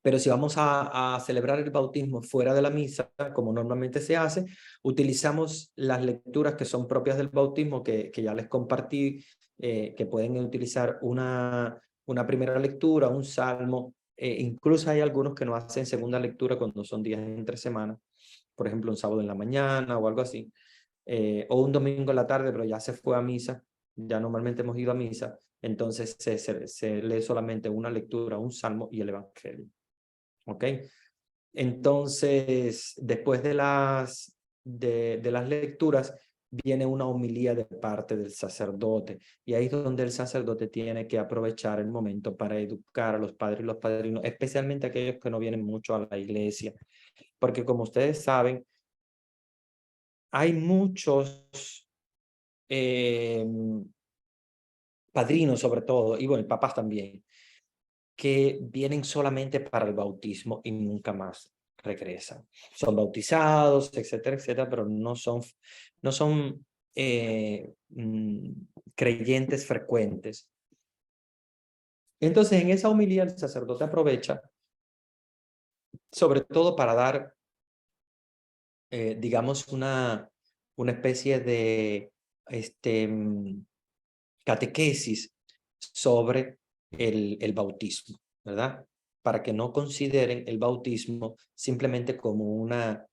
Pero si vamos a celebrar el bautismo fuera de la misa, como normalmente se hace, utilizamos las lecturas que son propias del bautismo, que ya les compartí, que pueden utilizar una primera lectura, un salmo. Incluso hay algunos que no hacen segunda lectura cuando son días entre semana, por ejemplo, un sábado en la mañana o algo así, o un domingo en la tarde, pero ya se fue a misa, ya normalmente hemos ido a misa, entonces se lee solamente una lectura, un salmo y el evangelio. ¿Ok? Entonces, después de las lecturas, viene una homilía de parte del sacerdote. Y ahí es donde el sacerdote tiene que aprovechar el momento para educar a los padres y los padrinos, especialmente aquellos que no vienen mucho a la iglesia. Porque como ustedes saben, hay muchos padrinos sobre todo, y bueno, papás también, que vienen solamente para el bautismo y nunca más regresan. Son bautizados, etcétera, etcétera, pero no son creyentes frecuentes. Entonces, en esa homilía el sacerdote aprovecha, sobre todo para dar, digamos, una especie de catequesis sobre el bautismo, ¿verdad? Para que no consideren el bautismo simplemente como una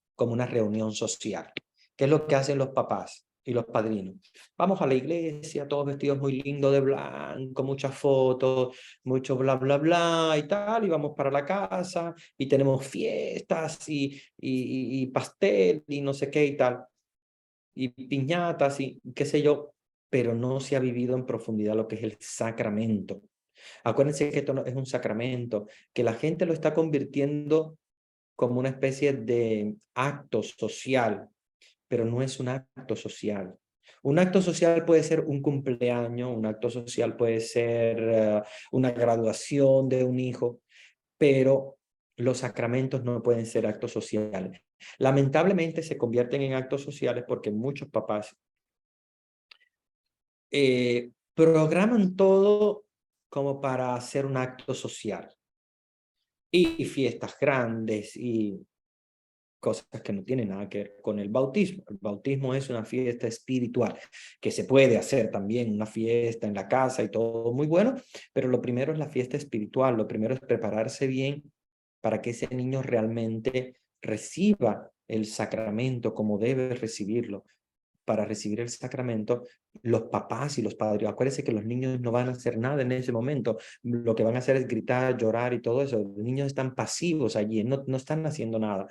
reunión social. ¿Qué es lo que hacen los papás y los padrinos? Vamos a la iglesia, todos vestidos muy lindos de blanco, muchas fotos, mucho bla, bla, bla y tal, y vamos para la casa y tenemos fiestas y pastel y no sé qué y tal, y piñatas y qué sé yo, pero no se ha vivido en profundidad lo que es el sacramento. Acuérdense que esto no es un sacramento, que la gente lo está convirtiendo como una especie de acto social, pero no es un acto social. Un acto social puede ser un cumpleaños, un acto social puede ser una graduación de un hijo, pero los sacramentos no pueden ser actos sociales. Lamentablemente se convierten en actos sociales porque muchos papás programan todo como para hacer un acto social. Y fiestas grandes y cosas que no tienen nada que ver con el bautismo. El bautismo es una fiesta espiritual, que se puede hacer también una fiesta en la casa y todo muy bueno, pero lo primero es la fiesta espiritual, lo primero es prepararse bien para que ese niño realmente reciba el sacramento como debe recibirlo. Para recibir el sacramento, los papás y los padres, acuérdense que los niños no van a hacer nada en ese momento, lo que van a hacer es gritar, llorar y todo eso, los niños están pasivos allí, no están haciendo nada,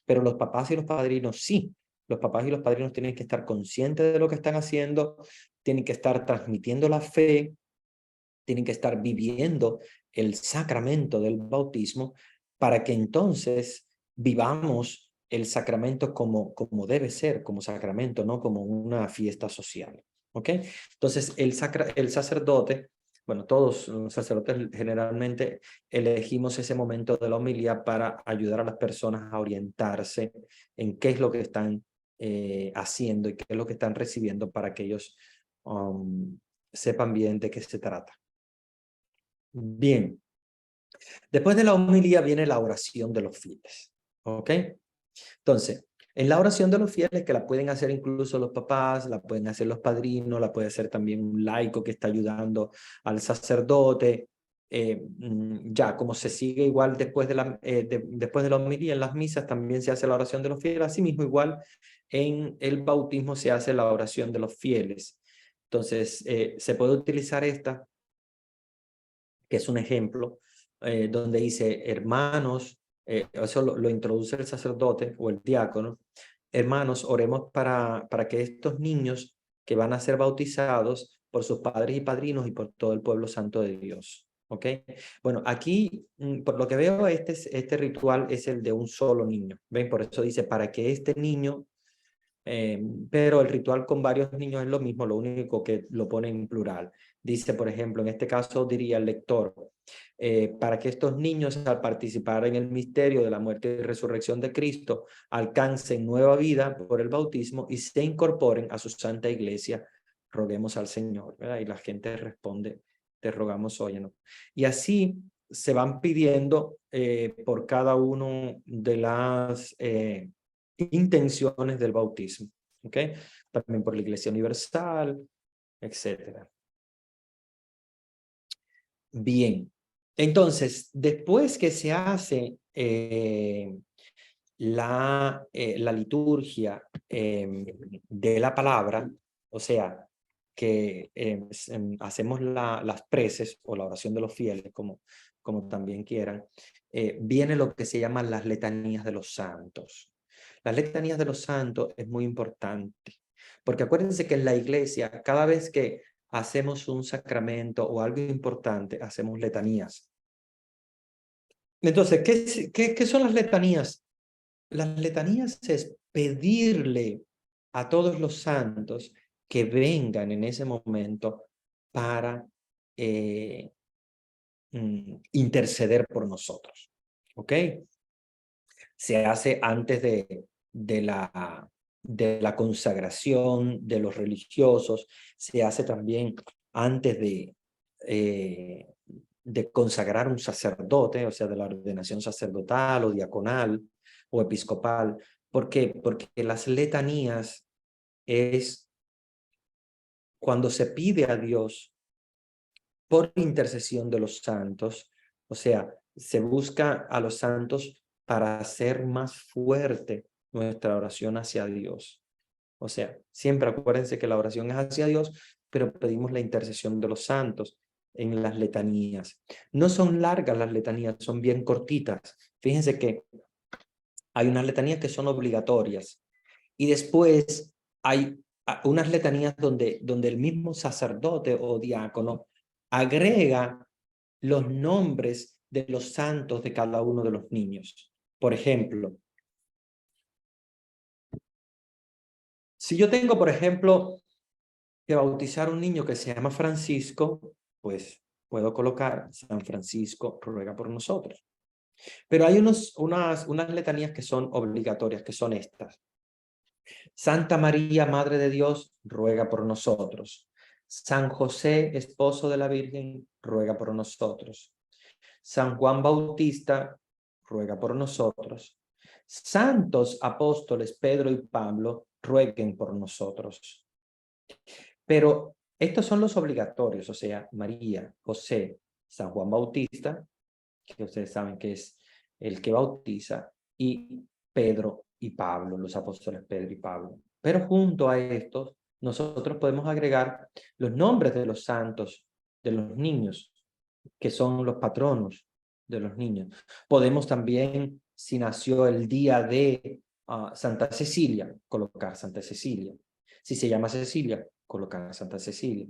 pero los papás y los padrinos sí, los papás y los padrinos tienen que estar conscientes de lo que están haciendo, tienen que estar transmitiendo la fe, tienen que estar viviendo el sacramento del bautismo para que entonces vivamos el sacramento como debe ser, como sacramento, no como una fiesta social. ¿Ok? Entonces, el sacerdote, bueno, todos los sacerdotes generalmente elegimos ese momento de la homilía para ayudar a las personas a orientarse en qué es lo que están haciendo y qué es lo que están recibiendo para que ellos sepan bien de qué se trata. Bien, después de la homilía viene la oración de los fieles, ¿ok? Entonces, en la oración de los fieles, que la pueden hacer incluso los papás, la pueden hacer los padrinos, la puede hacer también un laico que está ayudando al sacerdote, ya como se sigue igual después después de la homilía en las misas, también se hace la oración de los fieles, asimismo igual en el bautismo se hace la oración de los fieles. Entonces, se puede utilizar esta, que es un ejemplo, donde dice, hermanos, eso lo introduce el sacerdote o el diácono, hermanos, oremos para que estos niños que van a ser bautizados por sus padres y padrinos y por todo el pueblo santo de Dios. ¿Ok? Bueno, aquí, por lo que veo, este ritual es el de un solo niño. ¿Ven? Por eso dice, para que este niño, pero el ritual con varios niños es lo mismo, lo único que lo pone en plural. Dice, por ejemplo, en este caso diría el lector, para que estos niños, al participar en el misterio de la muerte y resurrección de Cristo, alcancen nueva vida por el bautismo y se incorporen a su santa iglesia. Roguemos al Señor, ¿verdad? Y la gente responde, te rogamos, óyenos. Y así se van pidiendo por cada uno de las intenciones del bautismo, ¿ok? También por la Iglesia Universal, etcétera. Bien, entonces, después que se hace la liturgia de la palabra, o sea, que hacemos las preces o la oración de los fieles, como también quieran, viene lo que se llaman las letanías de los santos. Las letanías de los santos es muy importante, porque acuérdense que en la iglesia, cada vez que hacemos un sacramento o algo importante, hacemos letanías. Entonces, ¿qué son las letanías? Las letanías es pedirle a todos los santos que vengan en ese momento para interceder por nosotros. ¿Ok? Se hace antes de la consagración de los religiosos, se hace también antes de consagrar un sacerdote, o sea, de la ordenación sacerdotal o diaconal o episcopal. ¿Por qué? Porque las letanías es cuando se pide a Dios por intercesión de los santos, o sea, se busca a los santos para hacer más fuerte nuestra oración hacia Dios. O sea, siempre acuérdense que la oración es hacia Dios, pero pedimos la intercesión de los santos en las letanías. No son largas las letanías, son bien cortitas. Fíjense que hay unas letanías que son obligatorias y después hay unas letanías donde el mismo sacerdote o diácono agrega los nombres de los santos de cada uno de los niños. Por ejemplo, si yo tengo, por ejemplo, que bautizar un niño que se llama Francisco, pues puedo colocar San Francisco ruega por nosotros. Pero hay unas letanías que son obligatorias, que son estas. Santa María, Madre de Dios, ruega por nosotros. San José, esposo de la Virgen, ruega por nosotros. San Juan Bautista, ruega por nosotros. Santos apóstoles Pedro y Pablo, rueguen por nosotros. Pero estos son los obligatorios, o sea, María, José, San Juan Bautista, que ustedes saben que es el que bautiza, y Pedro y Pablo, los apóstoles Pedro y Pablo. Pero junto a estos, nosotros podemos agregar los nombres de los santos, de los niños, que son los patronos de los niños. Podemos también, si nació el día de Santa Cecilia, colocar Santa Cecilia. Si se llama Cecilia, colocar Santa Cecilia.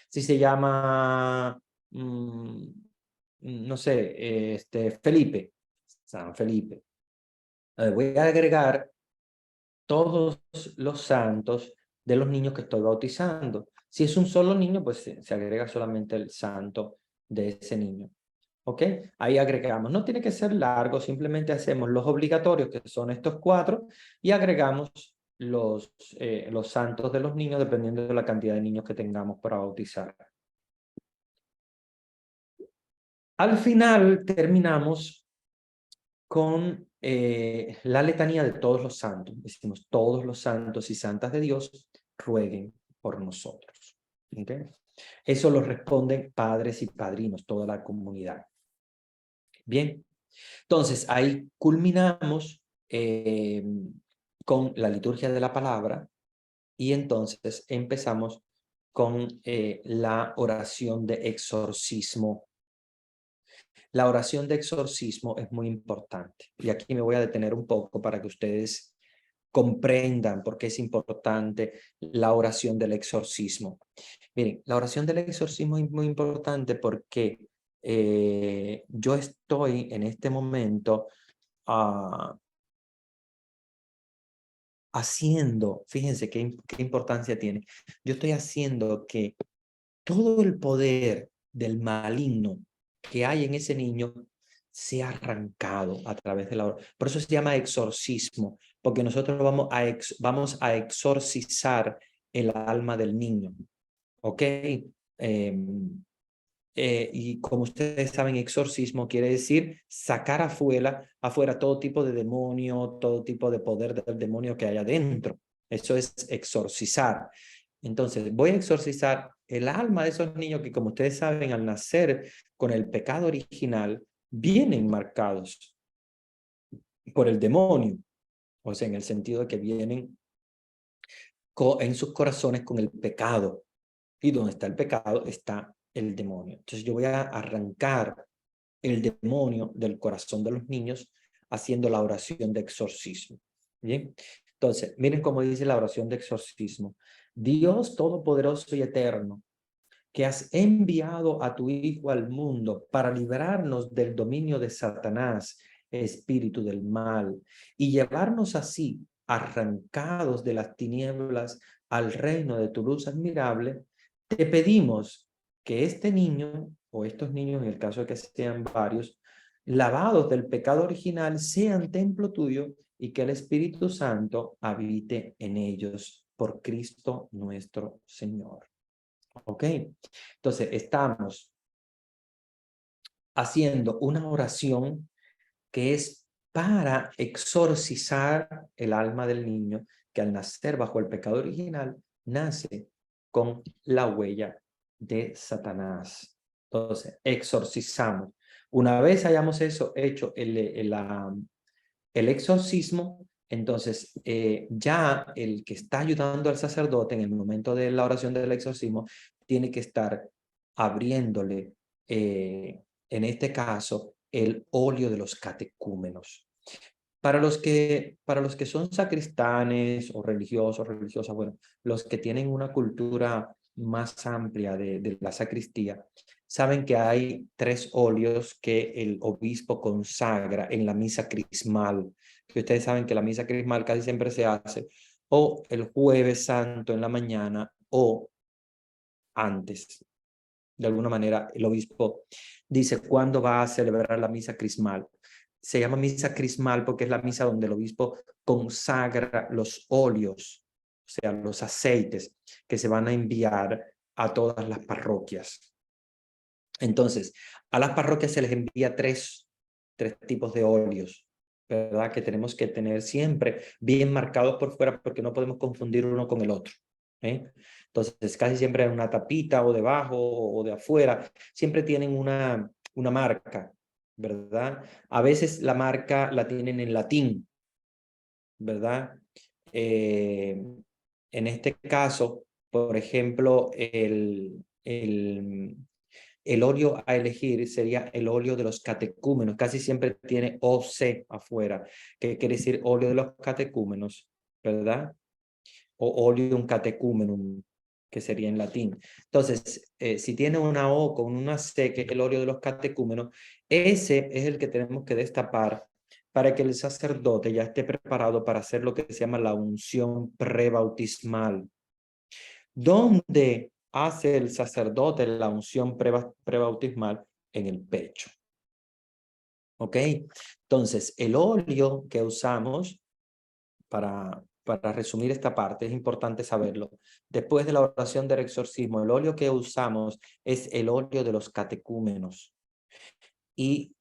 Si se llama, no sé, Felipe, San Felipe. Voy a agregar todos los santos de los niños que estoy bautizando. Si es un solo niño, pues se agrega solamente el santo de ese niño. ¿Ok? Ahí agregamos. No tiene que ser largo, simplemente hacemos los obligatorios, que son estos 4, y agregamos los santos de los niños, dependiendo de la cantidad de niños que tengamos para bautizar. Al final terminamos con la letanía de todos los santos. Decimos, todos los santos y santas de Dios rueguen por nosotros. ¿Okay? Eso lo responden padres y padrinos, toda la comunidad. Bien, entonces ahí culminamos con la liturgia de la palabra y entonces empezamos con la oración de exorcismo. La oración de exorcismo es muy importante y aquí me voy a detener un poco para que ustedes comprendan por qué es importante la oración del exorcismo. Miren, la oración del exorcismo es muy importante porque yo estoy en este momento haciendo, fíjense qué importancia tiene, yo estoy haciendo que todo el poder del maligno que hay en ese niño sea arrancado a través de la oración. Por eso se llama exorcismo, porque nosotros vamos a exorcizar el alma del niño. ¿Ok? Y como ustedes saben, exorcismo quiere decir sacar afuera todo tipo de demonio, todo tipo de poder del demonio que hay adentro. Eso es exorcizar. Entonces, voy a exorcizar el alma de esos niños que, como ustedes saben, al nacer con el pecado original, vienen marcados por el demonio. O sea, en el sentido de que vienen en sus corazones con el pecado. Y donde está el pecado está el demonio. Entonces yo voy a arrancar el demonio del corazón de los niños haciendo la oración de exorcismo. ¿Bien? Entonces, miren cómo dice la oración de exorcismo. Dios Todopoderoso y Eterno, que has enviado a tu Hijo al mundo para librarnos del dominio de Satanás, espíritu del mal, y llevarnos así, arrancados de las tinieblas al reino de tu luz admirable, te pedimos que este niño, o estos niños, en el caso de que sean varios, lavados del pecado original, sean templo tuyo y que el Espíritu Santo habite en ellos por Cristo nuestro Señor. ¿Ok? Entonces, estamos haciendo una oración que es para exorcizar el alma del niño que al nacer bajo el pecado original, nace con la huella de Satanás. Entonces, exorcizamos. Una vez hayamos hecho el exorcismo, entonces ya el que está ayudando al sacerdote en el momento de la oración del exorcismo tiene que estar abriéndole, en este caso, el óleo de los catecúmenos. Para los que son sacristanes o religiosos, religiosas, bueno, los que tienen una cultura más amplia de la sacristía, saben que hay 3 óleos que el obispo consagra en la misa crismal. Que ustedes saben que la misa crismal casi siempre se hace o el jueves santo en la mañana o antes. De alguna manera, el obispo dice cuándo va a celebrar la misa crismal. Se llama misa crismal porque es la misa donde el obispo consagra los óleos, o sea, los aceites que se van a enviar a todas las parroquias. Entonces, a las parroquias se les envía tres tipos de óleos, ¿verdad? Que tenemos que tener siempre bien marcados por fuera porque no podemos confundir uno con el otro. Entonces, casi siempre en una tapita o debajo o de afuera, siempre tienen una marca, ¿verdad? A veces la marca la tienen en latín, ¿verdad? En este caso, por ejemplo, el óleo a elegir sería el óleo de los catecúmenos. Casi siempre tiene OC afuera, que quiere decir óleo de los catecúmenos, ¿verdad? O oleum catecumenum, que sería en latín. Entonces, si tiene una O con una C, que es el óleo de los catecúmenos, ese es el que tenemos que destapar para que el sacerdote ya esté preparado para hacer lo que se llama la unción prebautismal. ¿Dónde hace el sacerdote la unción prebautismal? En el pecho. ¿Ok? Entonces, el óleo que usamos para resumir esta parte, es importante saberlo. Después de la oración del exorcismo, el óleo que usamos es el óleo de los catecúmenos. Y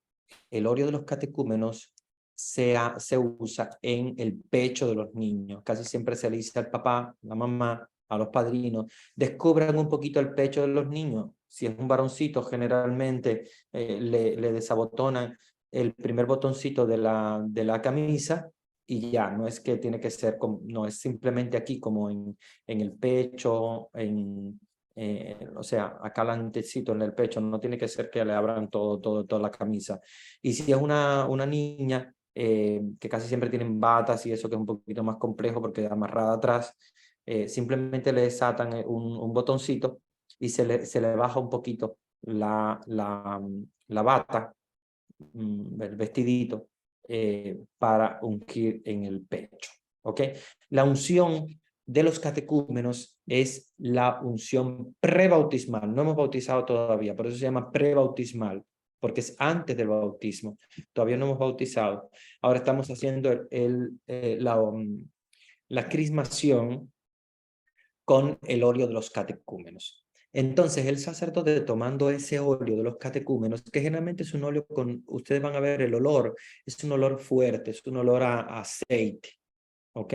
el óleo de los catecúmenos se usa en el pecho de los niños. Casi siempre se le dice al papá, la mamá, a los padrinos, descubran un poquito el pecho de los niños. Si es un varoncito, generalmente le desabotonan el primer botoncito de la camisa y ya, no es que tiene que ser, no es simplemente aquí como en el pecho, o sea, acá delantecito en el pecho, no tiene que ser que le abran toda la camisa. Y si es una niña, que casi siempre tienen batas y eso que es un poquito más complejo porque amarrada atrás, simplemente le desatan un botoncito y se le baja un poquito la bata, el vestidito, para ungir en el pecho. ¿Ok? La unción de los catecúmenos es la unción prebautismal. No hemos bautizado todavía, por eso se llama prebautismal. porque es antes del bautismo. Todavía no hemos bautizado. Ahora estamos haciendo la crismación con el óleo de los catecúmenos. Entonces, el sacerdote tomando ese óleo de los catecúmenos, que generalmente es un óleo con, ustedes van a ver el olor, es un olor fuerte, es un olor a aceite, ¿ok?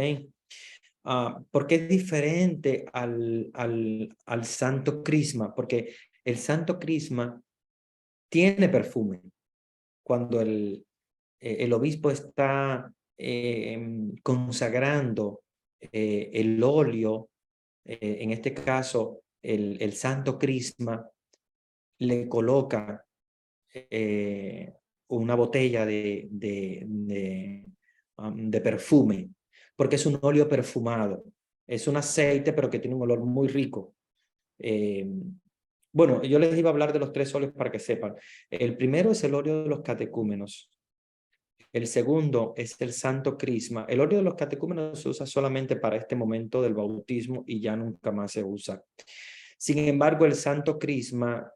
Porque es diferente al santo crisma, porque el santo crisma tiene perfume. Cuando el obispo está consagrando el óleo, en este caso el santo crisma, le coloca una botella de perfume, porque es un óleo perfumado. Es un aceite, pero que tiene un olor muy rico. Bueno, yo les iba a hablar de los 3 óleos para que sepan. El primero es el óleo de los catecúmenos. El segundo es el santo crisma. El óleo de los catecúmenos se usa solamente para este momento del bautismo y ya nunca más se usa. Sin embargo, el santo crisma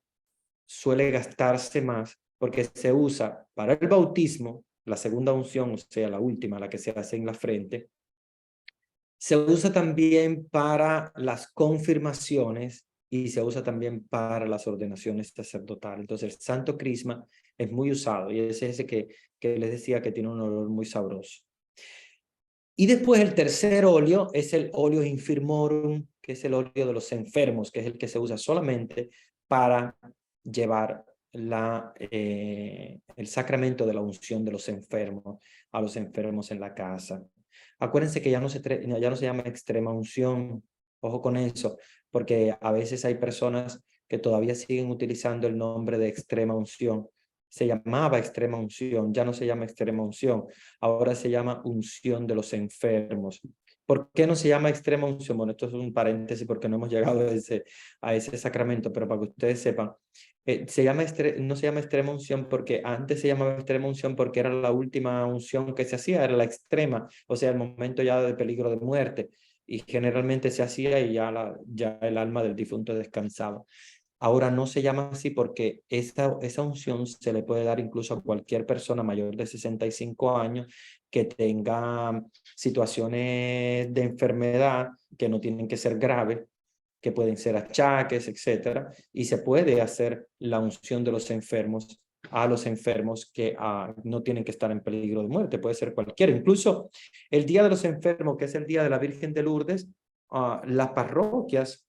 suele gastarse más porque se usa para el bautismo, la segunda unción, o sea, la última, la que se hace en la frente. Se usa también para las confirmaciones y se usa también para las ordenaciones sacerdotales. Entonces, el santo crisma es muy usado y es ese que les decía que tiene un olor muy sabroso. Y después el tercer óleo es el óleo infirmorum, que es el óleo de los enfermos, que es el que se usa solamente para llevar el sacramento de la unción de los enfermos a los enfermos en la casa. Acuérdense que ya no se llama extrema unción, ojo con eso, porque a veces hay personas que todavía siguen utilizando el nombre de extrema unción. Se llamaba extrema unción, ya no se llama extrema unción, ahora se llama unción de los enfermos. ¿Por qué no se llama extrema unción? Bueno, esto es un paréntesis porque no hemos llegado a ese sacramento, pero para que ustedes sepan, no se llama extrema unción porque antes se llamaba extrema unción porque era la última unción que se hacía, era la extrema, o sea, el momento ya de peligro de muerte, y generalmente se hacía y ya el alma del difunto descansaba. Ahora no se llama así porque esa unción se le puede dar incluso a cualquier persona mayor de 65 años que tenga situaciones de enfermedad que no tienen que ser graves, que pueden ser achaques, etcétera, y se puede hacer la unción de los enfermos a los enfermos que no tienen que estar en peligro de muerte, puede ser cualquiera. Incluso el Día de los Enfermos, que es el Día de la Virgen de Lourdes, las parroquias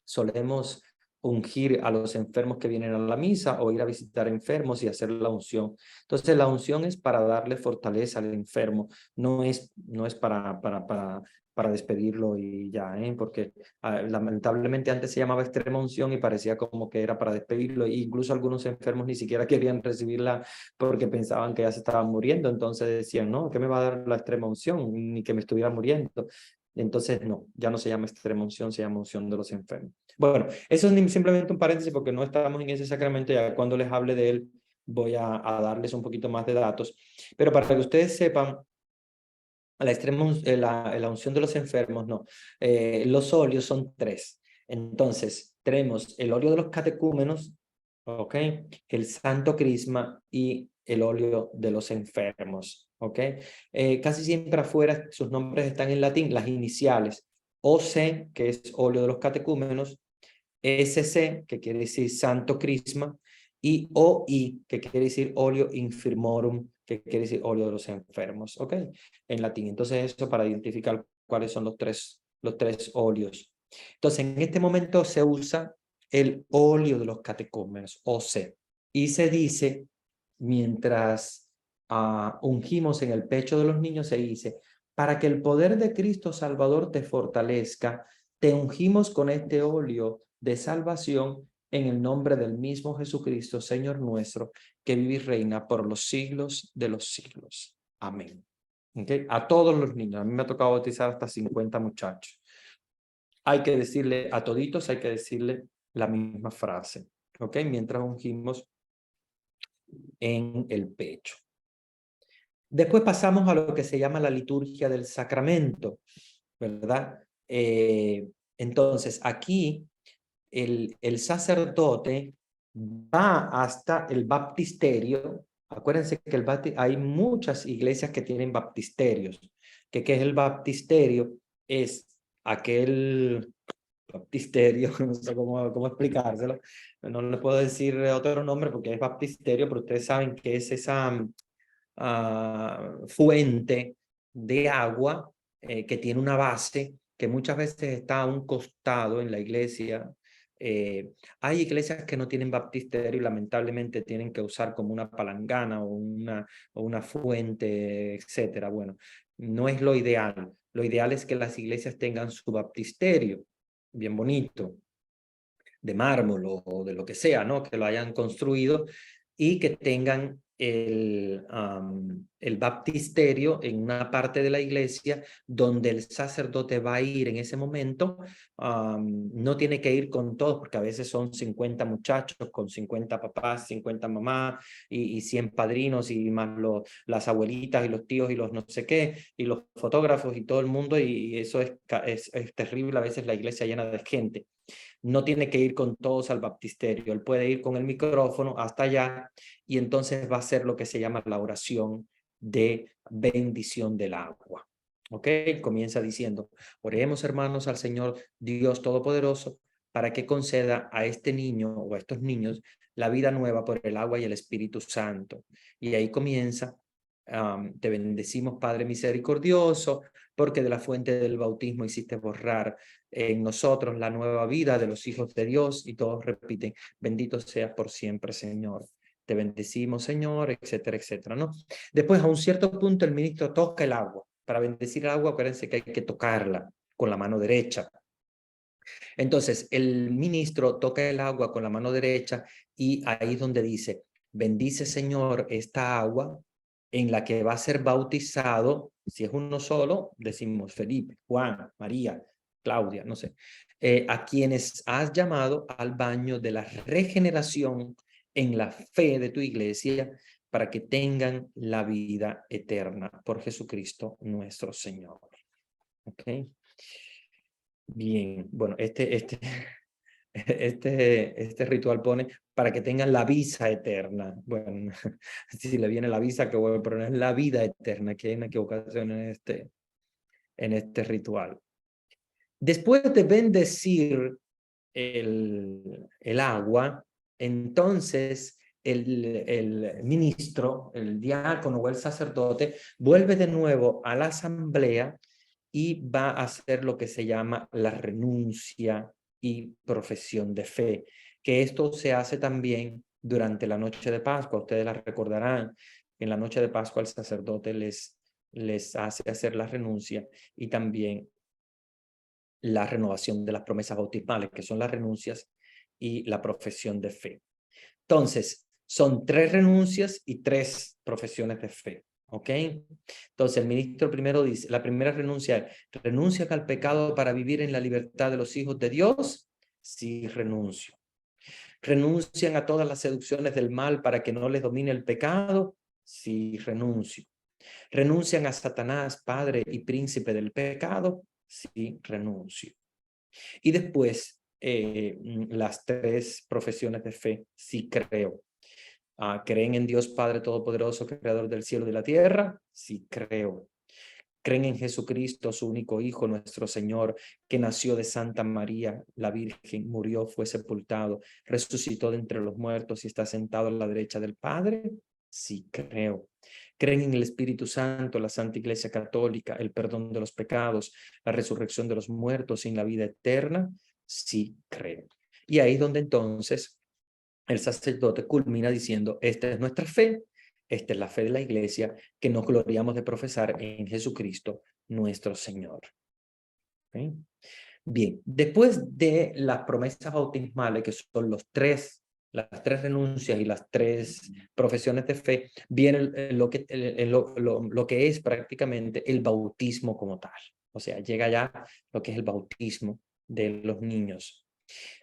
solemos ungir a los enfermos que vienen a la misa o ir a visitar enfermos y hacer la unción. Entonces la unción es para darle fortaleza al enfermo, no es para despedirlo y ya, porque lamentablemente antes se llamaba extrema unción y parecía como que era para despedirlo, e incluso algunos enfermos ni siquiera querían recibirla porque pensaban que ya se estaban muriendo, entonces decían, no, ¿qué me va a dar la extrema unción? Ni que me estuviera muriendo. Entonces, no, ya no se llama extrema unción, se llama unción de los enfermos. Bueno, eso es simplemente un paréntesis porque no estamos en ese sacramento, ya cuando les hable de él voy a darles un poquito más de datos. Pero para que ustedes sepan, la unción de los enfermos, no. Los óleos son 3. Entonces, tenemos el óleo de los catecúmenos, ¿ok? El santo crisma y el óleo de los enfermos, ¿ok? Casi siempre afuera sus nombres están en latín, las iniciales. OC, que es óleo de los catecúmenos, SC, que quiere decir santo crisma, y OI, que quiere decir óleo infirmorum, que quiere decir óleo de los enfermos, ¿ok? En latín. Entonces eso para identificar cuáles son los tres óleos. Entonces en este momento se usa el óleo de los catecúmenos, OC, y se dice, mientras ungimos en el pecho de los niños, se dice, para que el poder de Cristo Salvador te fortalezca, te ungimos con este óleo de salvación en el nombre del mismo Jesucristo, Señor nuestro, que vive y reina por los siglos de los siglos. Amén. ¿Okay? A todos los niños. A mí me ha tocado bautizar hasta 50 muchachos. Hay que decirle, a toditos hay que decirle la misma frase. ¿Ok? Mientras ungimos en el pecho. Después pasamos a lo que se llama la liturgia del sacramento, ¿verdad? Entonces, aquí el sacerdote va hasta el baptisterio. Acuérdense que hay muchas iglesias que tienen baptisterios. ¿Qué es el baptisterio? Es aquel baptisterio, no sé cómo explicárselo. No le puedo decir otro nombre porque es baptisterio, pero ustedes saben que es esa fuente de agua que tiene una base que muchas veces está a un costado en la iglesia. Hay iglesias que no tienen baptisterio y lamentablemente tienen que usar como una palangana o una fuente, etcétera. Bueno, no es lo ideal. Lo ideal es que las iglesias tengan su baptisterio, bien bonito, de mármol o de lo que sea, ¿no? Que lo hayan construido y que tengan el baptisterio en una parte de la iglesia donde el sacerdote va a ir en ese momento. No tiene que ir con todos porque a veces son 50 muchachos con 50 papás, 50 mamás y 100 padrinos y más las abuelitas y los tíos y los no sé qué y los fotógrafos y todo el mundo y eso es terrible, a veces la iglesia llena de gente. No tiene que ir con todos al baptisterio, él puede ir con el micrófono hasta allá y entonces va a hacer lo que se llama la oración de bendición del agua. ¿Ok? Comienza diciendo, oremos hermanos al Señor Dios Todopoderoso para que conceda a este niño o a estos niños la vida nueva por el agua y el Espíritu Santo. Y ahí comienza, te bendecimos Padre misericordioso, porque de la fuente del bautismo hiciste borrar en nosotros la nueva vida de los hijos de Dios, y todos repiten, bendito seas por siempre, Señor. Te bendecimos, Señor, etcétera, etcétera, ¿no? Después, a un cierto punto, el ministro toca el agua. Para bendecir el agua, acuérdense que hay que tocarla con la mano derecha. Entonces, el ministro toca el agua con la mano derecha y ahí es donde dice, bendice, Señor, esta agua en la que va a ser bautizado, si es uno solo, decimos Felipe, Juan, María, Claudia, no sé, a quienes has llamado al baño de la regeneración en la fe de tu iglesia para que tengan la vida eterna por Jesucristo nuestro Señor. ¿Ok? Bien, bueno, este ritual pone para que tengan la visa eterna. Bueno, si le viene la visa, que bueno, pero no es la vida eterna, que hay una equivocación en este ritual. Después de bendecir el agua, entonces el ministro, el diácono o el sacerdote vuelve de nuevo a la asamblea y va a hacer lo que se llama la renuncia y profesión de fe, que esto se hace también durante la noche de Pascua. Ustedes la recordarán, en la noche de Pascua el sacerdote les hace hacer la renuncia y también la renovación de las promesas bautismales, que son las renuncias y la profesión de fe. Entonces, son 3 renuncias y 3 profesiones de fe. ¿Ok? Entonces, el ministro primero dice, la primera renuncia es, ¿renuncia al pecado para vivir en la libertad de los hijos de Dios? Sí, renuncio. ¿Renuncian a todas las seducciones del mal para que no les domine el pecado? Sí, renuncio. ¿Renuncian a Satanás, padre y príncipe del pecado? Sí, renuncio. Y después, las 3 profesiones de fe, sí creo. ¿Creen en Dios Padre Todopoderoso, Creador del cielo y de la tierra? Sí, creo. ¿Creen en Jesucristo, su único Hijo, nuestro Señor, que nació de Santa María, la Virgen, murió, fue sepultado, resucitó de entre los muertos y está sentado a la derecha del Padre? Sí, creo. ¿Creen en el Espíritu Santo, la Santa Iglesia Católica, el perdón de los pecados, la resurrección de los muertos y en la vida eterna? Sí, creo. Y ahí es donde entonces el sacerdote culmina diciendo, esta es nuestra fe, esta es la fe de la iglesia que nos gloriamos de profesar en Jesucristo, nuestro Señor. ¿Okay? Bien, después de las promesas bautismales, que son las 3 renuncias y las 3 profesiones de fe, viene lo que es prácticamente el bautismo como tal. O sea, llega ya lo que es el bautismo de los niños.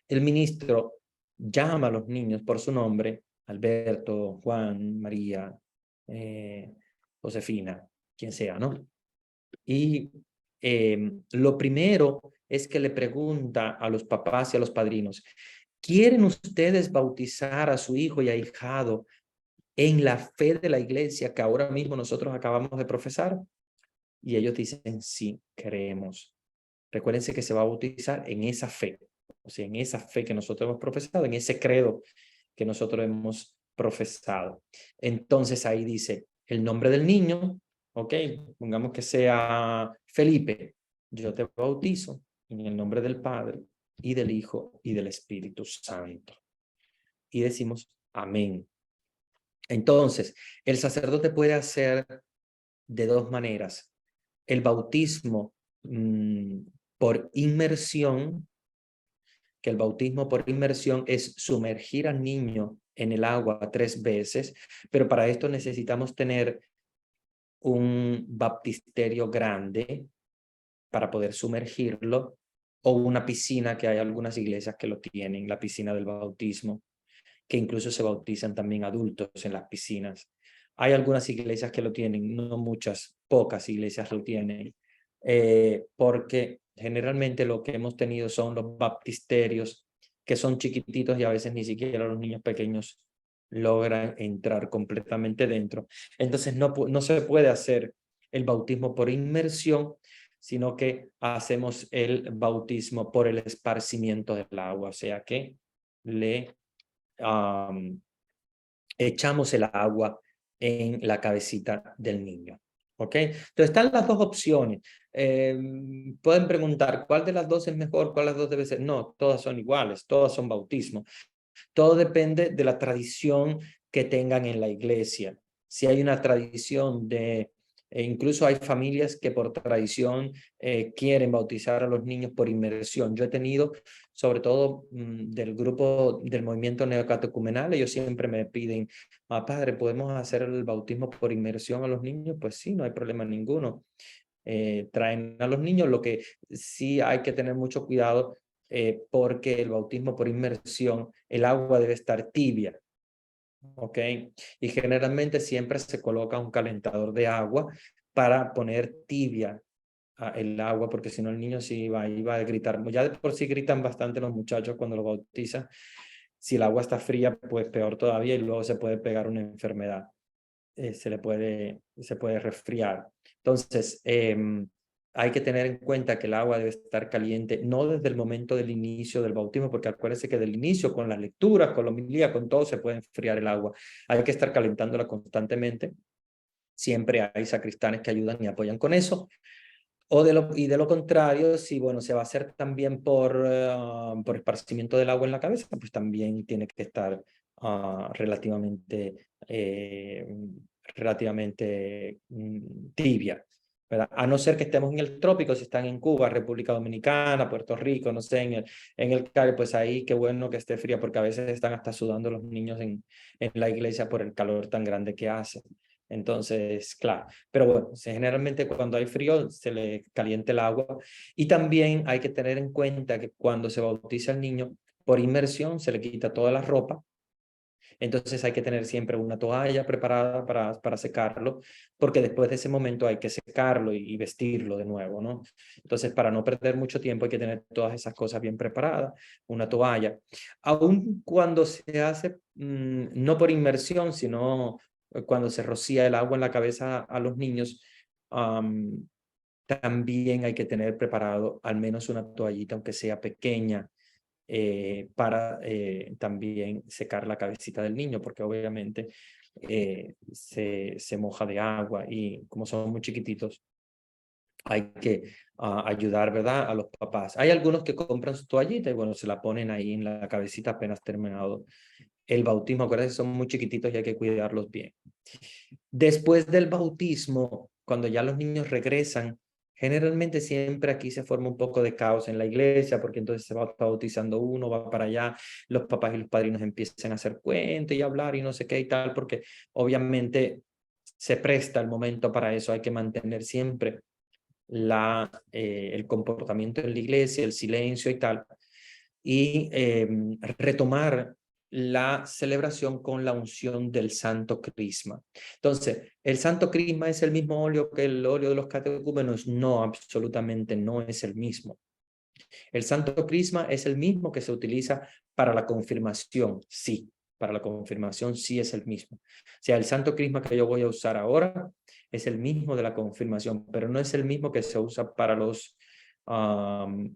El ministro llama a los niños por su nombre, Alberto, Juan, María, Josefina, quien sea, ¿no? Y lo primero es que le pregunta a los papás y a los padrinos, ¿quieren ustedes bautizar a su hijo y ahijado en la fe de la iglesia que ahora mismo nosotros acabamos de profesar? Y ellos dicen, sí, creemos. Recuérdense que se va a bautizar en esa fe, o sea, en esa fe que nosotros hemos profesado, en ese credo que nosotros hemos profesado. Entonces ahí dice el nombre del niño, ok, pongamos que sea Felipe, yo te bautizo en el nombre del Padre y del Hijo y del Espíritu Santo. Y decimos amén. Entonces, el sacerdote puede hacer de dos maneras. El bautismo por inmersión, que el bautismo por inmersión es sumergir al niño en el agua 3 veces, pero para esto necesitamos tener un baptisterio grande para poder sumergirlo, o una piscina, que hay algunas iglesias que lo tienen, la piscina del bautismo, que incluso se bautizan también adultos en las piscinas. Hay algunas iglesias que lo tienen, no muchas, pocas iglesias lo tienen, porque generalmente lo que hemos tenido son los baptisterios, que son chiquititos y a veces ni siquiera los niños pequeños logran entrar completamente dentro. Entonces no se puede hacer el bautismo por inmersión, sino que hacemos el bautismo por el esparcimiento del agua, o sea que le echamos el agua en la cabecita del niño. ¿Ok? Entonces están las dos opciones. Pueden preguntar, ¿cuál de las dos es mejor? ¿Cuál de las dos debe ser? No, todas son iguales, todas son bautismo. Todo depende de la tradición que tengan en la iglesia. Si hay una tradición incluso hay familias que por tradición quieren bautizar a los niños por inmersión. Yo he tenido, sobre todo del grupo del movimiento neocatecumenal, ellos siempre me piden, padre, ¿podemos hacer el bautismo por inmersión a los niños? Pues sí, no hay problema ninguno. Traen a los niños, lo que sí hay que tener mucho cuidado porque el bautismo por inmersión, el agua debe estar tibia, ¿ok? Y generalmente siempre se coloca un calentador de agua para poner tibia el agua, porque si no el niño sí iba a gritar. Ya de por sí gritan bastante los muchachos cuando lo bautizan. Si el agua está fría, pues peor todavía y luego se puede pegar una enfermedad. Se puede resfriar. Entonces, hay que tener en cuenta que el agua debe estar caliente, no desde el momento del inicio del bautismo, porque acuérdense que del inicio, con las lecturas, con la homilía, con todo, se puede enfriar el agua. Hay que estar calentándola constantemente. Siempre hay sacristanes que ayudan y apoyan con eso. Y de lo contrario, si bueno, se va a hacer también por esparcimiento del agua en la cabeza, pues también tiene que estar relativamente tibia, ¿verdad? A no ser que estemos en el trópico, si están en Cuba, República Dominicana, Puerto Rico, no sé, en el Caribe, pues ahí qué bueno que esté fría, porque a veces están hasta sudando los niños en la iglesia por el calor tan grande que hace. Entonces, claro, pero bueno, generalmente cuando hay frío se le calienta el agua y también hay que tener en cuenta que cuando se bautiza el niño por inmersión se le quita toda la ropa, entonces hay que tener siempre una toalla preparada para secarlo, porque después de ese momento hay que secarlo y vestirlo de nuevo, ¿no? Entonces, para no perder mucho tiempo hay que tener todas esas cosas bien preparadas, una toalla. Aun cuando se hace, no por inmersión, sino cuando se rocía el agua en la cabeza a los niños, también hay que tener preparado al menos una toallita, aunque sea pequeña, para también secar la cabecita del niño, porque obviamente se moja de agua y como son muy chiquititos, hay que ayudar, ¿verdad?, a los papás. Hay algunos que compran su toallita y bueno, se la ponen ahí en la cabecita apenas terminado el bautismo. Acuérdense, son muy chiquititos y hay que cuidarlos bien. Después del bautismo, cuando ya los niños regresan, generalmente siempre aquí se forma un poco de caos en la iglesia, porque entonces se va bautizando uno, va para allá, los papás y los padrinos empiezan a hacer cuentos y hablar y no sé qué y tal, porque obviamente se presta el momento para eso. Hay que mantener siempre el comportamiento en la iglesia, el silencio y tal, y retomar la celebración con la unción del Santo Crisma. Entonces, ¿el Santo Crisma es el mismo óleo que el óleo de los catecúmenos? No, absolutamente no es el mismo. El Santo Crisma es el mismo que se utiliza para la confirmación, sí. Para la confirmación sí es el mismo. O sea, el Santo Crisma que yo voy a usar ahora es el mismo de la confirmación, pero no es el mismo que se usa para los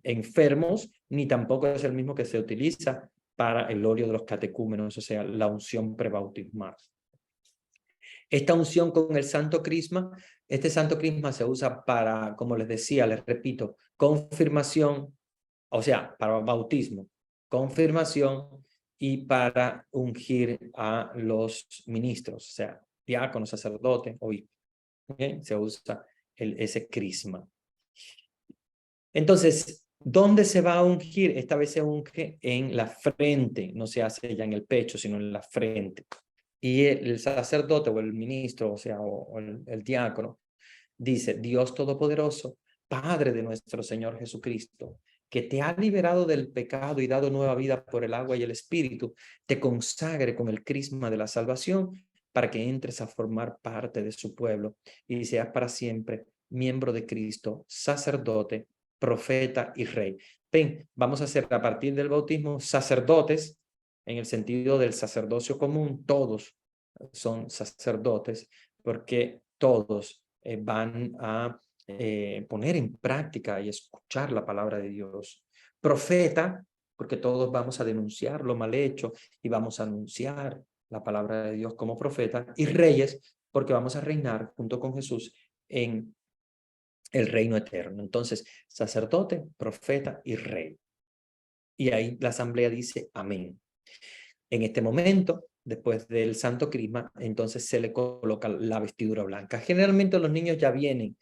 enfermos, ni tampoco es el mismo que se utiliza para el óleo de los catecúmenos, o sea, la unción prebautismal. Esta unción con el Santo Crisma, este Santo Crisma se usa para, como les decía, les repito, confirmación, o sea, para bautismo, confirmación y para ungir a los ministros, o sea, diáconos, sacerdotes, obispos. ¿Okay? Se usa ese crisma. Entonces, ¿dónde se va a ungir? Esta vez se unge en la frente, no se hace ya en el pecho, sino en la frente. Y el sacerdote o el ministro, o sea, o el diácono, dice: Dios Todopoderoso, Padre de nuestro Señor Jesucristo, que te ha liberado del pecado y dado nueva vida por el agua y el Espíritu, te consagre con el crisma de la salvación para que entres a formar parte de su pueblo y seas para siempre miembro de Cristo, sacerdote, profeta y rey. Ven, vamos a ser a partir del bautismo sacerdotes, en el sentido del sacerdocio común. Todos son sacerdotes porque todos van a poner en práctica y escuchar la palabra de Dios. Profeta, porque todos vamos a denunciar lo mal hecho y vamos a anunciar la palabra de Dios como profeta. Y reyes, porque vamos a reinar junto con Jesús en el reino eterno. Entonces, sacerdote, profeta y rey. Y ahí la asamblea dice amén. En este momento, después del Santo Crisma, entonces se le coloca la vestidura blanca. Generalmente los niños ya vienen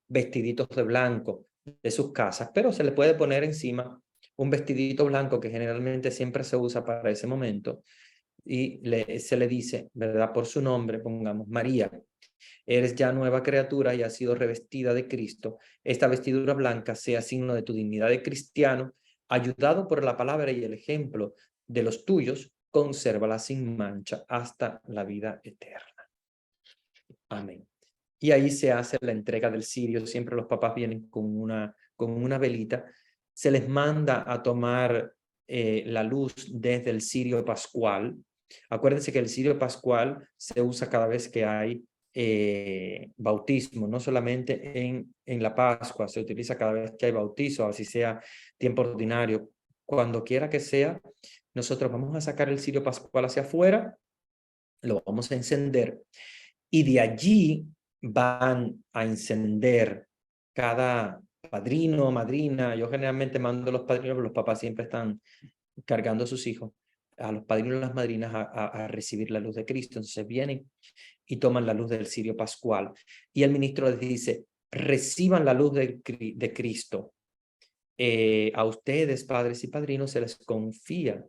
vestiditos de blanco de sus casas, pero se le puede poner encima un vestidito blanco que generalmente siempre se usa para ese momento y se le dice, ¿verdad? Por su nombre, pongamos María. Eres ya nueva criatura y has sido revestida de Cristo. Esta vestidura blanca sea signo de tu dignidad de cristiano, ayudado por la palabra y el ejemplo de los tuyos, consérvala sin mancha hasta la vida eterna. Amén. Y ahí se hace la entrega del cirio. Siempre los papás vienen con una velita. Se les manda a tomar la luz desde el cirio pascual. Acuérdense que el cirio pascual se usa cada vez que hay bautismo, no solamente en la Pascua, se utiliza cada vez que hay bautizo, así sea tiempo ordinario. Cuando quiera que sea, nosotros vamos a sacar el cirio pascual hacia afuera, lo vamos a encender y de allí van a encender cada padrino o madrina. Yo generalmente mando a los padrinos, pero los papás siempre están cargando a sus hijos, a los padrinos y las madrinas a recibir la luz de Cristo. Entonces vienen y toman la luz del cirio pascual. Y el ministro les dice: reciban la luz de Cristo. A ustedes, padres y padrinos, se les confía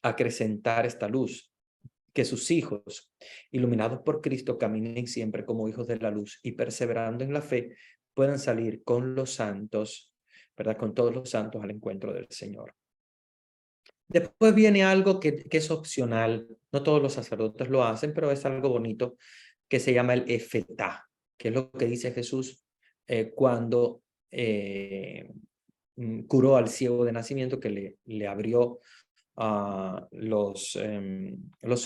acrecentar esta luz. Que sus hijos, iluminados por Cristo, caminen siempre como hijos de la luz y perseverando en la fe, puedan salir con los santos, ¿verdad? Con todos los santos al encuentro del Señor. Después viene algo que es opcional. No todos los sacerdotes lo hacen, pero es algo bonito, que se llama el efetá, que es lo que dice Jesús cuando curó al ciego de nacimiento, que le abrió los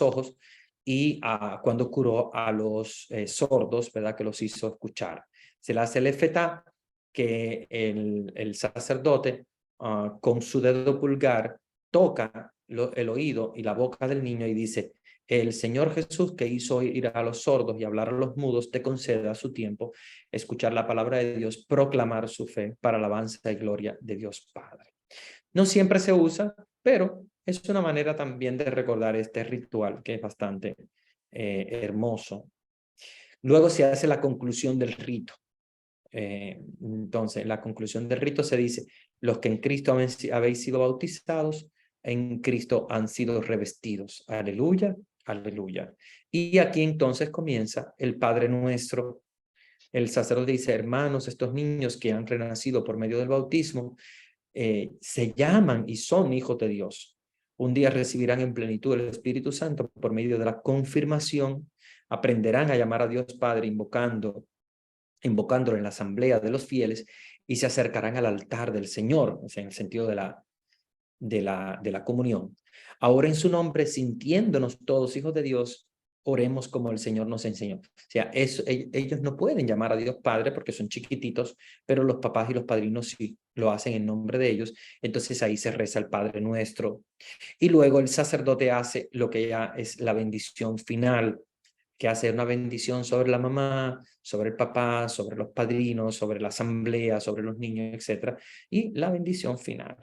ojos, y cuando curó a los sordos, ¿verdad? Que los hizo escuchar. Se le hace el efetá, que el sacerdote con su dedo pulgar toca el oído y la boca del niño y dice: el Señor Jesús, que hizo oír a los sordos y hablar a los mudos, te conceda a su tiempo escuchar la palabra de Dios, proclamar su fe para alabanza y gloria de Dios Padre. No siempre se usa, pero es una manera también de recordar este ritual que es bastante hermoso. Luego se hace la conclusión del rito. Entonces, la conclusión del rito se dice: los que en Cristo habéis sido bautizados, en Cristo han sido revestidos. Aleluya, aleluya. Y aquí entonces comienza el Padre Nuestro. El sacerdote dice: hermanos, estos niños que han renacido por medio del bautismo, se llaman y son hijos de Dios. Un día recibirán en plenitud el Espíritu Santo por medio de la confirmación, aprenderán a llamar a Dios Padre invocándolo en la asamblea de los fieles, y se acercarán al altar del Señor, o sea, en el sentido de la comunión. Ahora en su nombre, sintiéndonos todos hijos de Dios, oremos como el Señor nos enseñó. O sea, ellos no pueden llamar a Dios Padre porque son chiquititos, pero los papás y los padrinos sí lo hacen en nombre de ellos. Entonces ahí se reza el Padre Nuestro. Y luego el sacerdote hace lo que ya es la bendición final, que hace una bendición sobre la mamá, sobre el papá, sobre los padrinos, sobre la asamblea, sobre los niños, etc. Y la bendición final.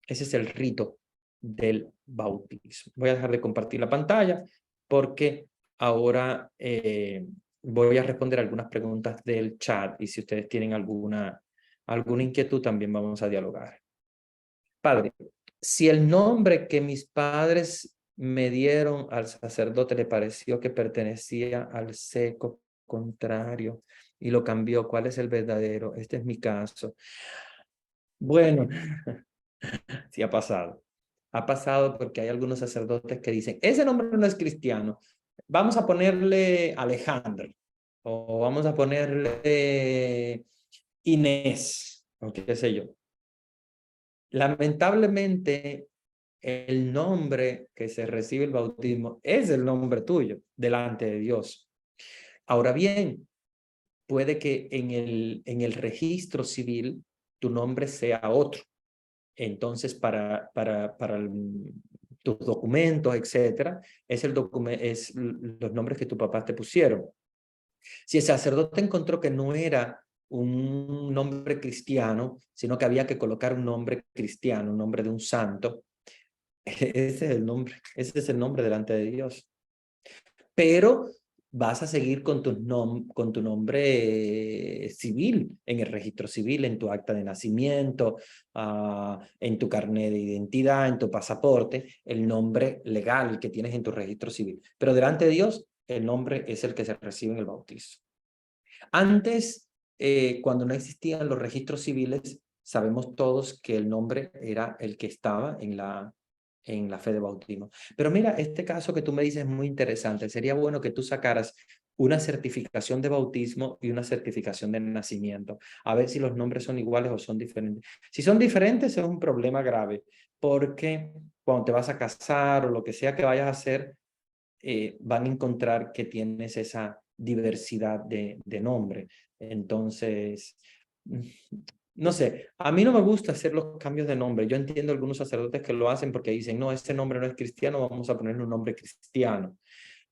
Ese es el rito del bautismo. Voy a dejar de compartir la pantalla porque ahora voy a responder algunas preguntas del chat y si ustedes tienen alguna inquietud también vamos a dialogar. Padre, si el nombre que mis padres me dieron al sacerdote le pareció que pertenecía al sexo contrario y lo cambió, ¿cuál es el verdadero? Este es mi caso. Bueno, sí ha pasado. Ha pasado porque hay algunos sacerdotes que dicen, ese nombre no es cristiano, vamos a ponerle Alejandro o vamos a ponerle Inés o qué sé yo. Lamentablemente, el nombre que se recibe el bautismo es el nombre tuyo delante de Dios. Ahora bien, puede que en el registro civil tu nombre sea otro. Entonces, tus documentos, etcétera, es los nombres que tu papá te pusieron. Si el sacerdote encontró que no era un nombre cristiano, sino que había que colocar un nombre cristiano, un nombre de un santo, ese es el nombre delante de Dios. Pero vas a seguir con tu nombre civil, en el registro civil, en tu acta de nacimiento, en tu carnet de identidad, en tu pasaporte, el nombre legal que tienes en tu registro civil. Pero delante de Dios, el nombre es el que se recibe en el bautismo. Antes, cuando no existían los registros civiles, sabemos todos que el nombre era el que estaba en la fe de bautismo. Pero mira, este caso que tú me dices es muy interesante. Sería bueno que tú sacaras una certificación de bautismo y una certificación de nacimiento, a ver si los nombres son iguales o son diferentes. Si son diferentes es un problema grave, porque cuando te vas a casar o lo que sea que vayas a hacer, van a encontrar que tienes esa diversidad de nombre. Entonces, no sé, a mí no me gusta hacer los cambios de nombre. Yo entiendo algunos sacerdotes que lo hacen porque dicen, no, este nombre no es cristiano, vamos a ponerle un nombre cristiano.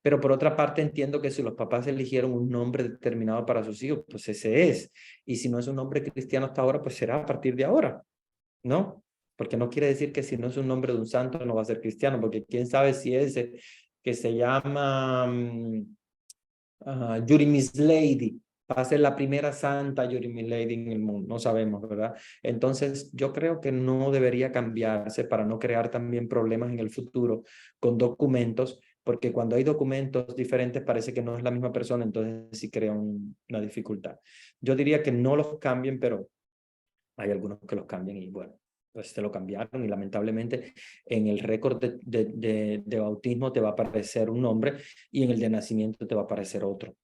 Pero por otra parte entiendo que si los papás eligieron un nombre determinado para sus hijos, pues ese es. Y si no es un nombre cristiano hasta ahora, pues será a partir de ahora, ¿no? Porque no quiere decir que si no es un nombre de un santo no va a ser cristiano, porque quién sabe si ese que se llama Yuri Miss Lady va a ser la primera santa Yuri Miss Lady en el mundo, no sabemos, ¿verdad? Entonces yo creo que no debería cambiarse para no crear también problemas en el futuro con documentos, porque cuando hay documentos diferentes parece que no es la misma persona, entonces sí crea una dificultad. Yo diría que no los cambien, pero hay algunos que los cambian y bueno, pues te lo cambiaron y lamentablemente en el récord de bautismo te va a aparecer un nombre y en el de nacimiento te va a aparecer otro.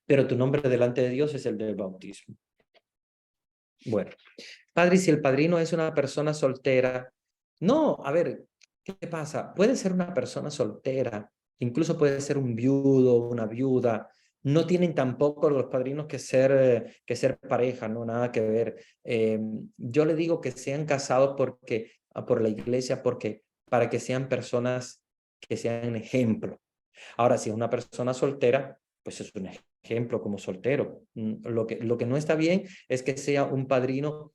Pero tu nombre delante de Dios es el del bautismo. Bueno, padre, si el padrino es una persona soltera, no, a ver, ¿qué pasa? Puede ser una persona soltera, incluso puede ser un viudo, una viuda. No tienen tampoco los padrinos que ser pareja, no, nada que ver. Yo le digo que sean casados por la iglesia, porque para que sean personas que sean ejemplo. Ahora, si es una persona soltera, pues es un ejemplo como soltero. Lo que no está bien es que sea un padrino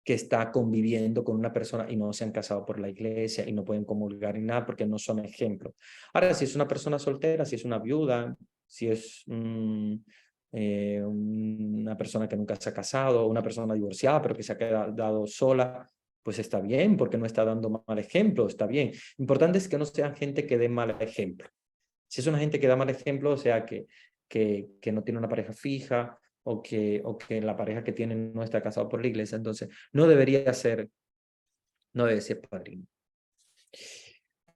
que está conviviendo con una persona y no se han casado por la iglesia y no pueden comulgar ni nada porque no son ejemplos. Ahora, si es una persona soltera, si es una viuda, si es una persona que nunca se ha casado, una persona divorciada pero que se ha quedado sola, pues está bien porque no está dando mal ejemplo, está bien. Lo importante es que no sean gente que dé mal ejemplo. Si es una gente que da mal ejemplo, o sea, que no tiene una pareja fija o que la pareja que tiene no está casado por la iglesia, entonces no debe ser padrino.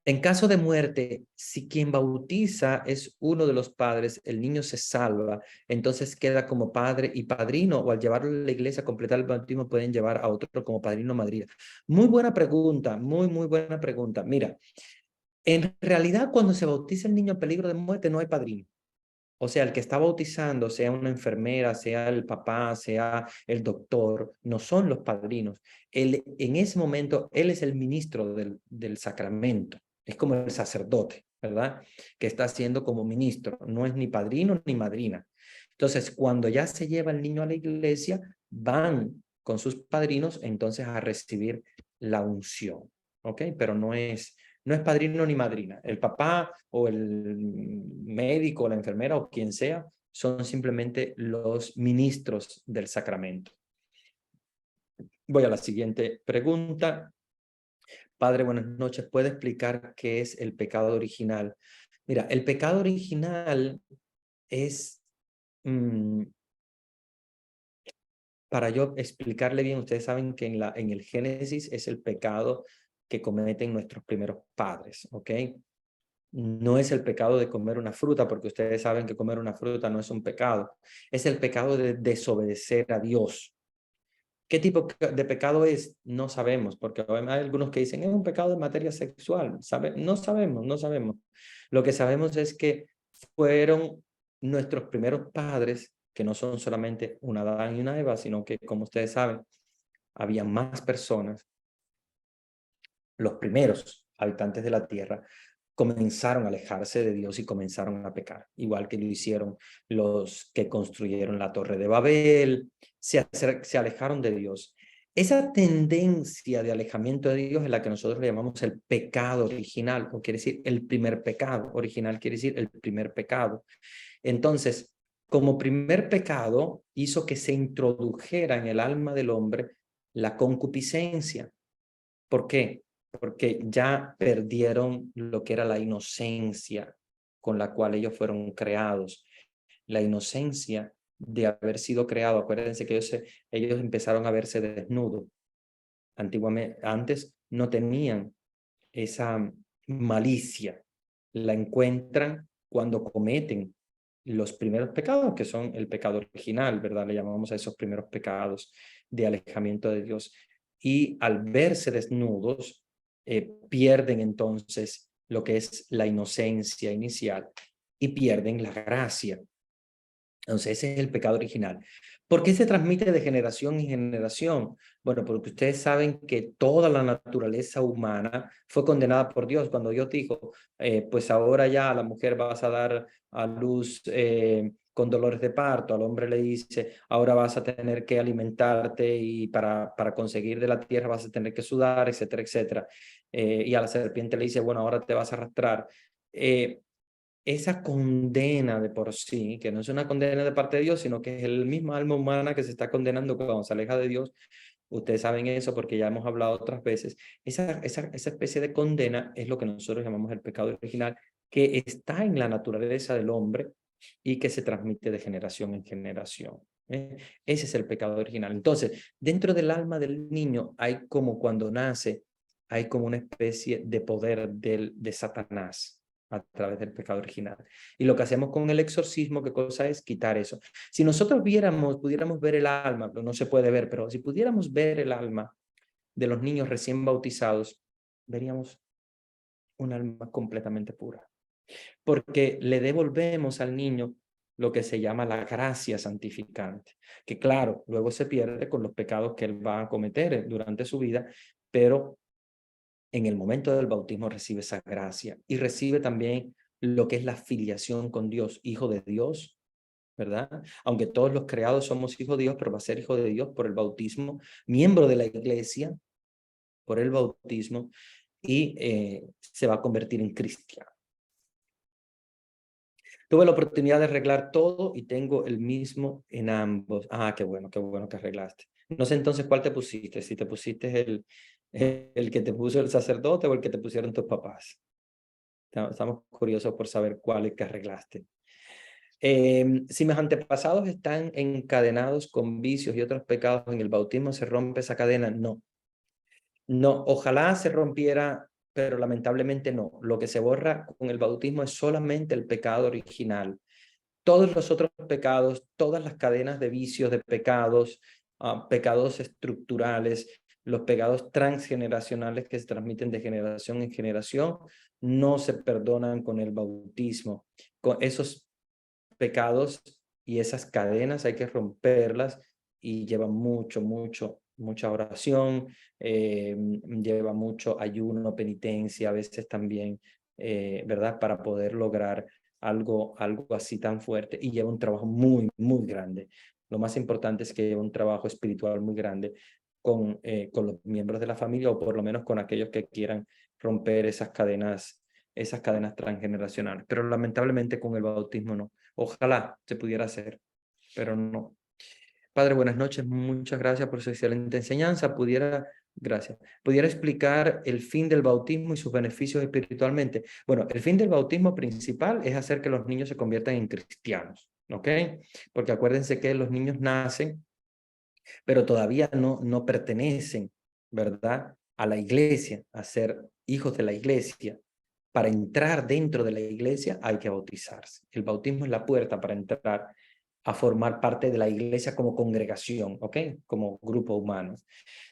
En caso de muerte, si quien bautiza es uno de los padres, el niño se salva, entonces queda como padre y padrino, o al llevarlo a la iglesia a completar el bautismo pueden llevar a otro como padrino o madrina. Muy buena pregunta, muy buena pregunta. Mira, en realidad cuando se bautiza el niño en peligro de muerte no hay padrino. O sea, el que está bautizando, sea una enfermera, sea el papá, sea el doctor, no son los padrinos. Él, en ese momento, él es el ministro del sacramento. Es como el sacerdote, ¿verdad? Que está haciendo como ministro. No es ni padrino ni madrina. Entonces, cuando ya se lleva el niño a la iglesia, van con sus padrinos entonces a recibir la unción. ¿Ok? Pero no es padrino ni madrina. El papá o el médico o la enfermera o quien sea son simplemente los ministros del sacramento. Voy a la siguiente pregunta. Padre, buenas noches. ¿Puede explicar qué es el pecado original? Mira, el pecado original es, para yo explicarle bien, ustedes saben que en el Génesis es el pecado que cometen nuestros primeros padres, ¿ok? No es el pecado de comer una fruta, porque ustedes saben que comer una fruta no es un pecado. Es el pecado de desobedecer a Dios. ¿Qué tipo de pecado es? No sabemos, porque hay algunos que dicen es un pecado en materia sexual. No sabemos, no sabemos. Lo que sabemos es que fueron nuestros primeros padres, que no son solamente un Adán y una Eva, sino que, como ustedes saben, había más personas, los primeros habitantes de la tierra, comenzaron a alejarse de Dios y comenzaron a pecar, igual que lo hicieron los que construyeron la Torre de Babel, se alejaron de Dios. Esa tendencia de alejamiento de Dios es la que nosotros le llamamos el pecado original, o quiere decir el primer pecado. Original quiere decir el primer pecado. Entonces, como primer pecado, hizo que se introdujera en el alma del hombre la concupiscencia. ¿Por qué? Porque ya perdieron lo que era la inocencia con la cual ellos fueron creados. La inocencia de haber sido creados. Acuérdense que ellos empezaron a verse desnudos. Antiguamente, antes no tenían esa malicia. La encuentran cuando cometen los primeros pecados, que son el pecado original, ¿verdad? Le llamamos a esos primeros pecados de alejamiento de Dios. Y al verse desnudos, pierden entonces lo que es la inocencia inicial y pierden la gracia. Entonces, ese es el pecado original. ¿Por qué se transmite de generación en generación? Bueno, porque ustedes saben que toda la naturaleza humana fue condenada por Dios. Cuando Dios dijo, pues ahora ya a la mujer vas a dar a luz con dolores de parto, al hombre le dice, ahora vas a tener que alimentarte y para conseguir de la tierra vas a tener que sudar, etcétera, etcétera. Y a la serpiente le dice, bueno, ahora te vas a arrastrar. Esa condena de por sí, que no es una condena de parte de Dios, sino que es el mismo alma humana que se está condenando cuando se aleja de Dios. Ustedes saben eso porque ya hemos hablado otras veces. Esa especie de condena es lo que nosotros llamamos el pecado original, que está en la naturaleza del hombre y que se transmite de generación en generación. Ese es el pecado original. Entonces, dentro del alma del niño hay como cuando nace, hay como una especie de poder de Satanás a través del pecado original. Y lo que hacemos con el exorcismo, ¿qué cosa es? Quitar eso. Si nosotros pudiéramos ver el alma, no se puede ver, pero si pudiéramos ver el alma de los niños recién bautizados, veríamos un alma completamente pura. Porque le devolvemos al niño lo que se llama la gracia santificante, que claro, luego se pierde con los pecados que él va a cometer durante su vida, pero en el momento del bautismo recibe esa gracia y recibe también lo que es la filiación con Dios, hijo de Dios, ¿verdad? Aunque todos los creados somos hijos de Dios, pero va a ser hijo de Dios por el bautismo, miembro de la iglesia por el bautismo y se va a convertir en cristiano. Tuve la oportunidad de arreglar todo y tengo el mismo en ambos. Ah, qué bueno que arreglaste. No sé entonces cuál te pusiste, si te pusiste el que te puso el sacerdote o el que te pusieron tus papás. Estamos curiosos por saber cuál es que arreglaste. Si mis antepasados están encadenados con vicios y otros pecados en el bautismo, ¿se rompe esa cadena? No. No, ojalá se rompiera pero lamentablemente no. Lo que se borra con el bautismo es solamente el pecado original. Todos los otros pecados, todas las cadenas de vicios, de pecados, pecados estructurales, los pecados transgeneracionales que se transmiten de generación en generación, no se perdonan con el bautismo. Con esos pecados y esas cadenas hay que romperlas y lleva mucha oración, lleva mucho ayuno, penitencia, a veces también, ¿verdad? Para poder lograr algo así tan fuerte, y lleva un trabajo muy grande. Lo más importante es que lleva un trabajo espiritual muy grande con los miembros de la familia, o por lo menos con aquellos que quieran romper esas cadenas transgeneracionales. Pero lamentablemente con el bautismo no. Ojalá se pudiera hacer, pero no. Padre, buenas noches. Muchas gracias por su excelente enseñanza. Gracias. ¿Pudiera explicar el fin del bautismo y sus beneficios espiritualmente? Bueno, el fin del bautismo principal es hacer que los niños se conviertan en cristianos, ¿ok? Porque acuérdense que los niños nacen, pero todavía no pertenecen, ¿verdad? A la iglesia, a ser hijos de la iglesia. Para entrar dentro de la iglesia hay que bautizarse. El bautismo es la puerta para entrar a formar parte de la iglesia como congregación, ¿ok? Como grupo humano.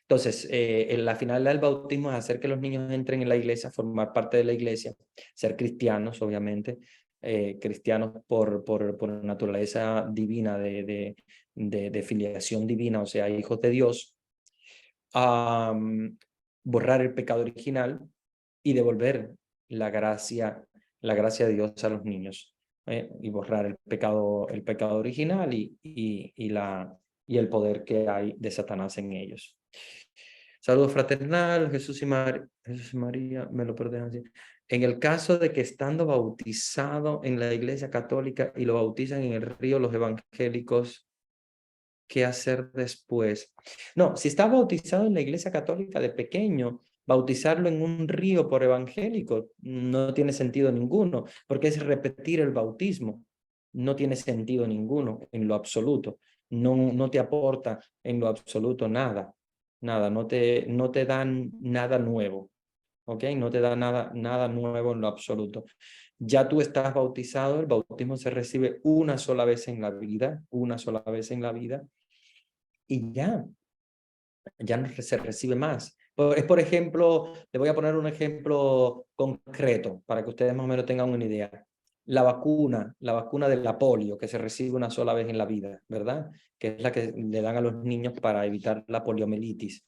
Entonces, la finalidad del bautismo es hacer que los niños entren en la iglesia, formar parte de la iglesia, ser cristianos, obviamente, cristianos por naturaleza divina, de filiación divina, o sea, hijos de Dios, borrar el pecado original y devolver la gracia de Dios a los niños, y borrar el pecado original y el poder que hay de Satanás en ellos. Saludo fraternal, Jesús y María, me lo protejan. En el caso de que estando bautizado en la Iglesia Católica y lo bautizan en el río los evangélicos, ¿qué hacer después? No, si está bautizado en la Iglesia Católica de pequeño, bautizarlo en un río por evangélico no tiene sentido ninguno, porque es repetir el bautismo. No tiene sentido ninguno en lo absoluto. No te aporta en lo absoluto nada. Nada, no te dan nada nuevo. ¿Ok? No te da nada nuevo en lo absoluto. Ya tú estás bautizado, el bautismo se recibe una sola vez en la vida, y ya no se recibe más. Es, por ejemplo, le voy a poner un ejemplo concreto para que ustedes más o menos tengan una idea. La vacuna de la polio, que se recibe una sola vez en la vida, ¿verdad? Que es la que le dan a los niños para evitar la poliomielitis.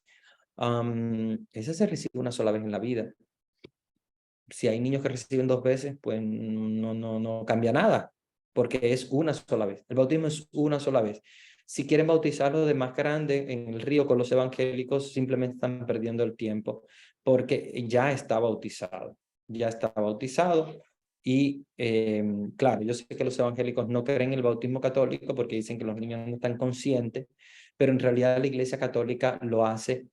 Esa se recibe una sola vez en la vida. Si hay niños que reciben 2 veces, pues no cambia nada, porque es una sola vez. El bautismo es una sola vez. Si quieren bautizarlo de más grande en el río con los evangélicos, simplemente están perdiendo el tiempo, porque ya está bautizado. Y claro, yo sé que los evangélicos no creen en el bautismo católico porque dicen que los niños no están conscientes, pero en realidad la Iglesia Católica lo hace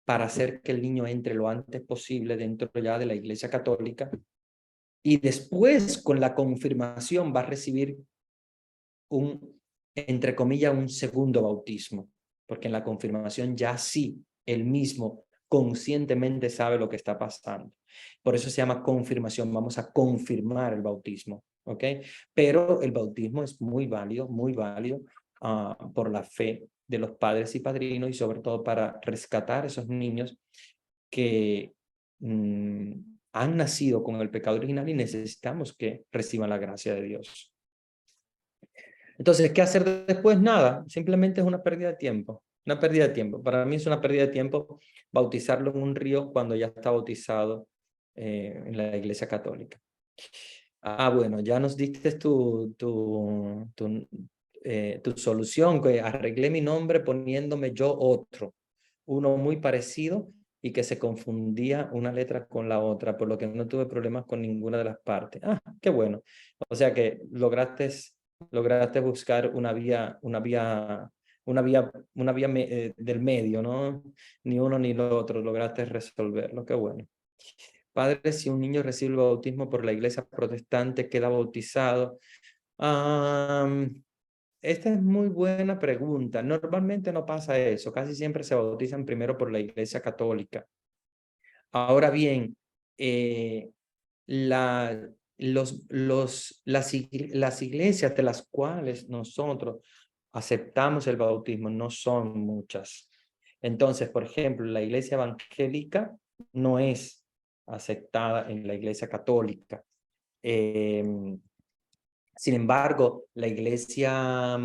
para hacer que el niño entre lo antes posible dentro ya de la Iglesia Católica, y después con la confirmación va a recibir entre comillas, un segundo bautismo, porque en la confirmación ya sí, él mismo conscientemente sabe lo que está pasando. Por eso se llama confirmación, vamos a confirmar el bautismo, ¿ok? Pero el bautismo es muy válido, por la fe de los padres y padrinos, y sobre todo para rescatar a esos niños que han nacido con el pecado original y necesitamos que reciban la gracia de Dios. Entonces, ¿qué hacer después? Nada, simplemente es una pérdida de tiempo. Una pérdida de tiempo. Para mí es una pérdida de tiempo bautizarlo en un río cuando ya está bautizado en la Iglesia Católica. Bueno, ya nos diste tu solución, que arreglé mi nombre poniéndome yo otro, uno muy parecido y que se confundía una letra con la otra, por lo que no tuve problemas con ninguna de las partes. Qué bueno. O sea que lograste buscar una vía del medio, ¿no? Ni uno ni lo otro, lograste resolverlo. Qué bueno. Padre, si un niño recibe el bautismo por la iglesia protestante, queda bautizado. Esta es muy buena pregunta. Normalmente no pasa eso. Casi siempre se bautizan primero por la iglesia católica. Ahora bien, las iglesias de las cuales nosotros aceptamos el bautismo no son muchas. Entonces, por ejemplo, la iglesia evangélica no es aceptada en la iglesia católica. Sin embargo, la iglesia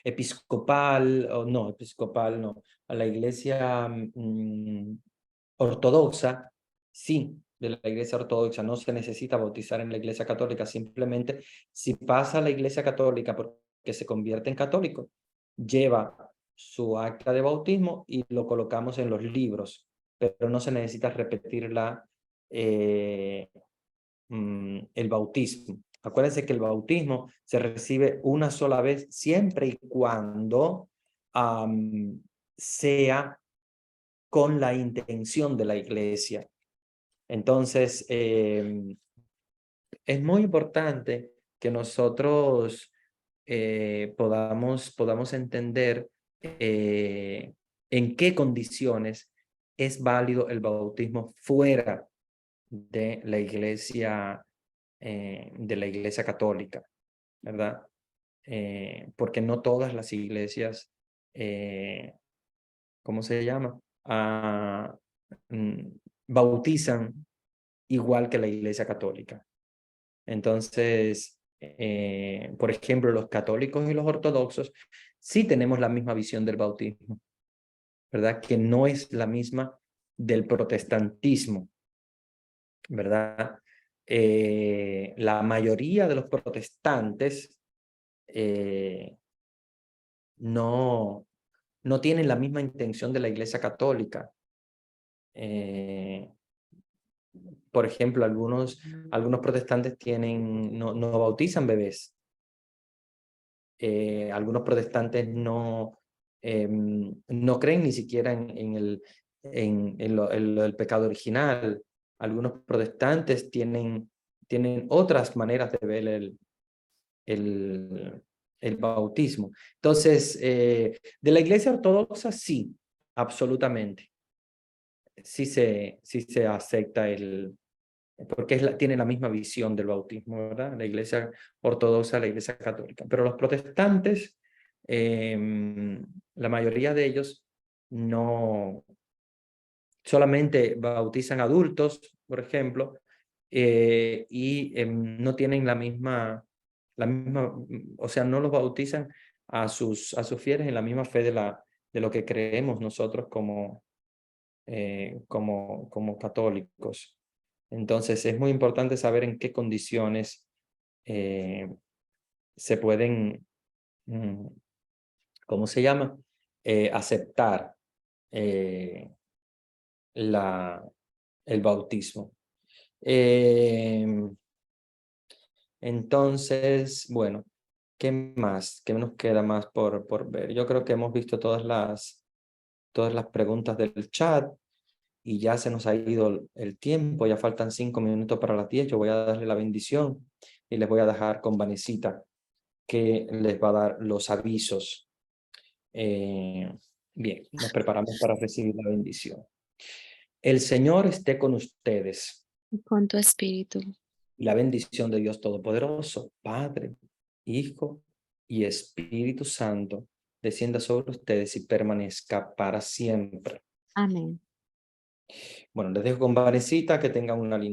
episcopal, o no, episcopal no, a la iglesia ortodoxa, sí, de la iglesia ortodoxa no se necesita bautizar en la iglesia católica, simplemente si pasa a la iglesia católica porque se convierte en católico, lleva su acta de bautismo y lo colocamos en los libros, pero no se necesita repetir el bautismo. Acuérdense que el bautismo se recibe una sola vez siempre y cuando sea con la intención de la iglesia. Entonces, es muy importante que nosotros podamos entender en qué condiciones es válido el bautismo fuera de la iglesia católica, ¿verdad? Porque no todas las iglesias, ¿cómo se llama? Bautizan igual que la iglesia católica. Entonces, por ejemplo, los católicos y los ortodoxos sí tenemos la misma visión del bautismo, ¿verdad? Que no es la misma del protestantismo, ¿verdad? La mayoría de los protestantes no tienen la misma intención de la iglesia católica. Por ejemplo, algunos protestantes no bautizan bebés. Algunos protestantes no creen ni siquiera en el pecado original. Algunos protestantes tienen otras maneras de ver el bautismo. Entonces, de la iglesia ortodoxa, sí, absolutamente. Sí se acepta porque tiene la misma visión del bautismo, ¿verdad? La iglesia ortodoxa, la iglesia católica. Pero los protestantes, la mayoría de ellos no solamente bautizan adultos, por ejemplo, y no tienen la misma, o sea, no los bautizan a sus fieles en la misma fe de lo que creemos nosotros como católicos. Entonces es muy importante saber en qué condiciones se pueden, ¿cómo se llama? Aceptar el bautismo. Entonces, bueno, ¿qué más? ¿Qué nos queda más por ver? Yo creo que hemos visto todas las preguntas del chat. Y ya se nos ha ido el tiempo, ya faltan 5 minutos para las 10. Yo voy a darle la bendición y les voy a dejar con Vanesita, que les va a dar los avisos. Bien, nos preparamos para recibir la bendición. El Señor esté con ustedes. Y con tu espíritu. Y la bendición de Dios Todopoderoso, Padre, Hijo y Espíritu Santo, descienda sobre ustedes y permanezca para siempre. Amén. Bueno, les dejo con Vanesita, que tengan una linda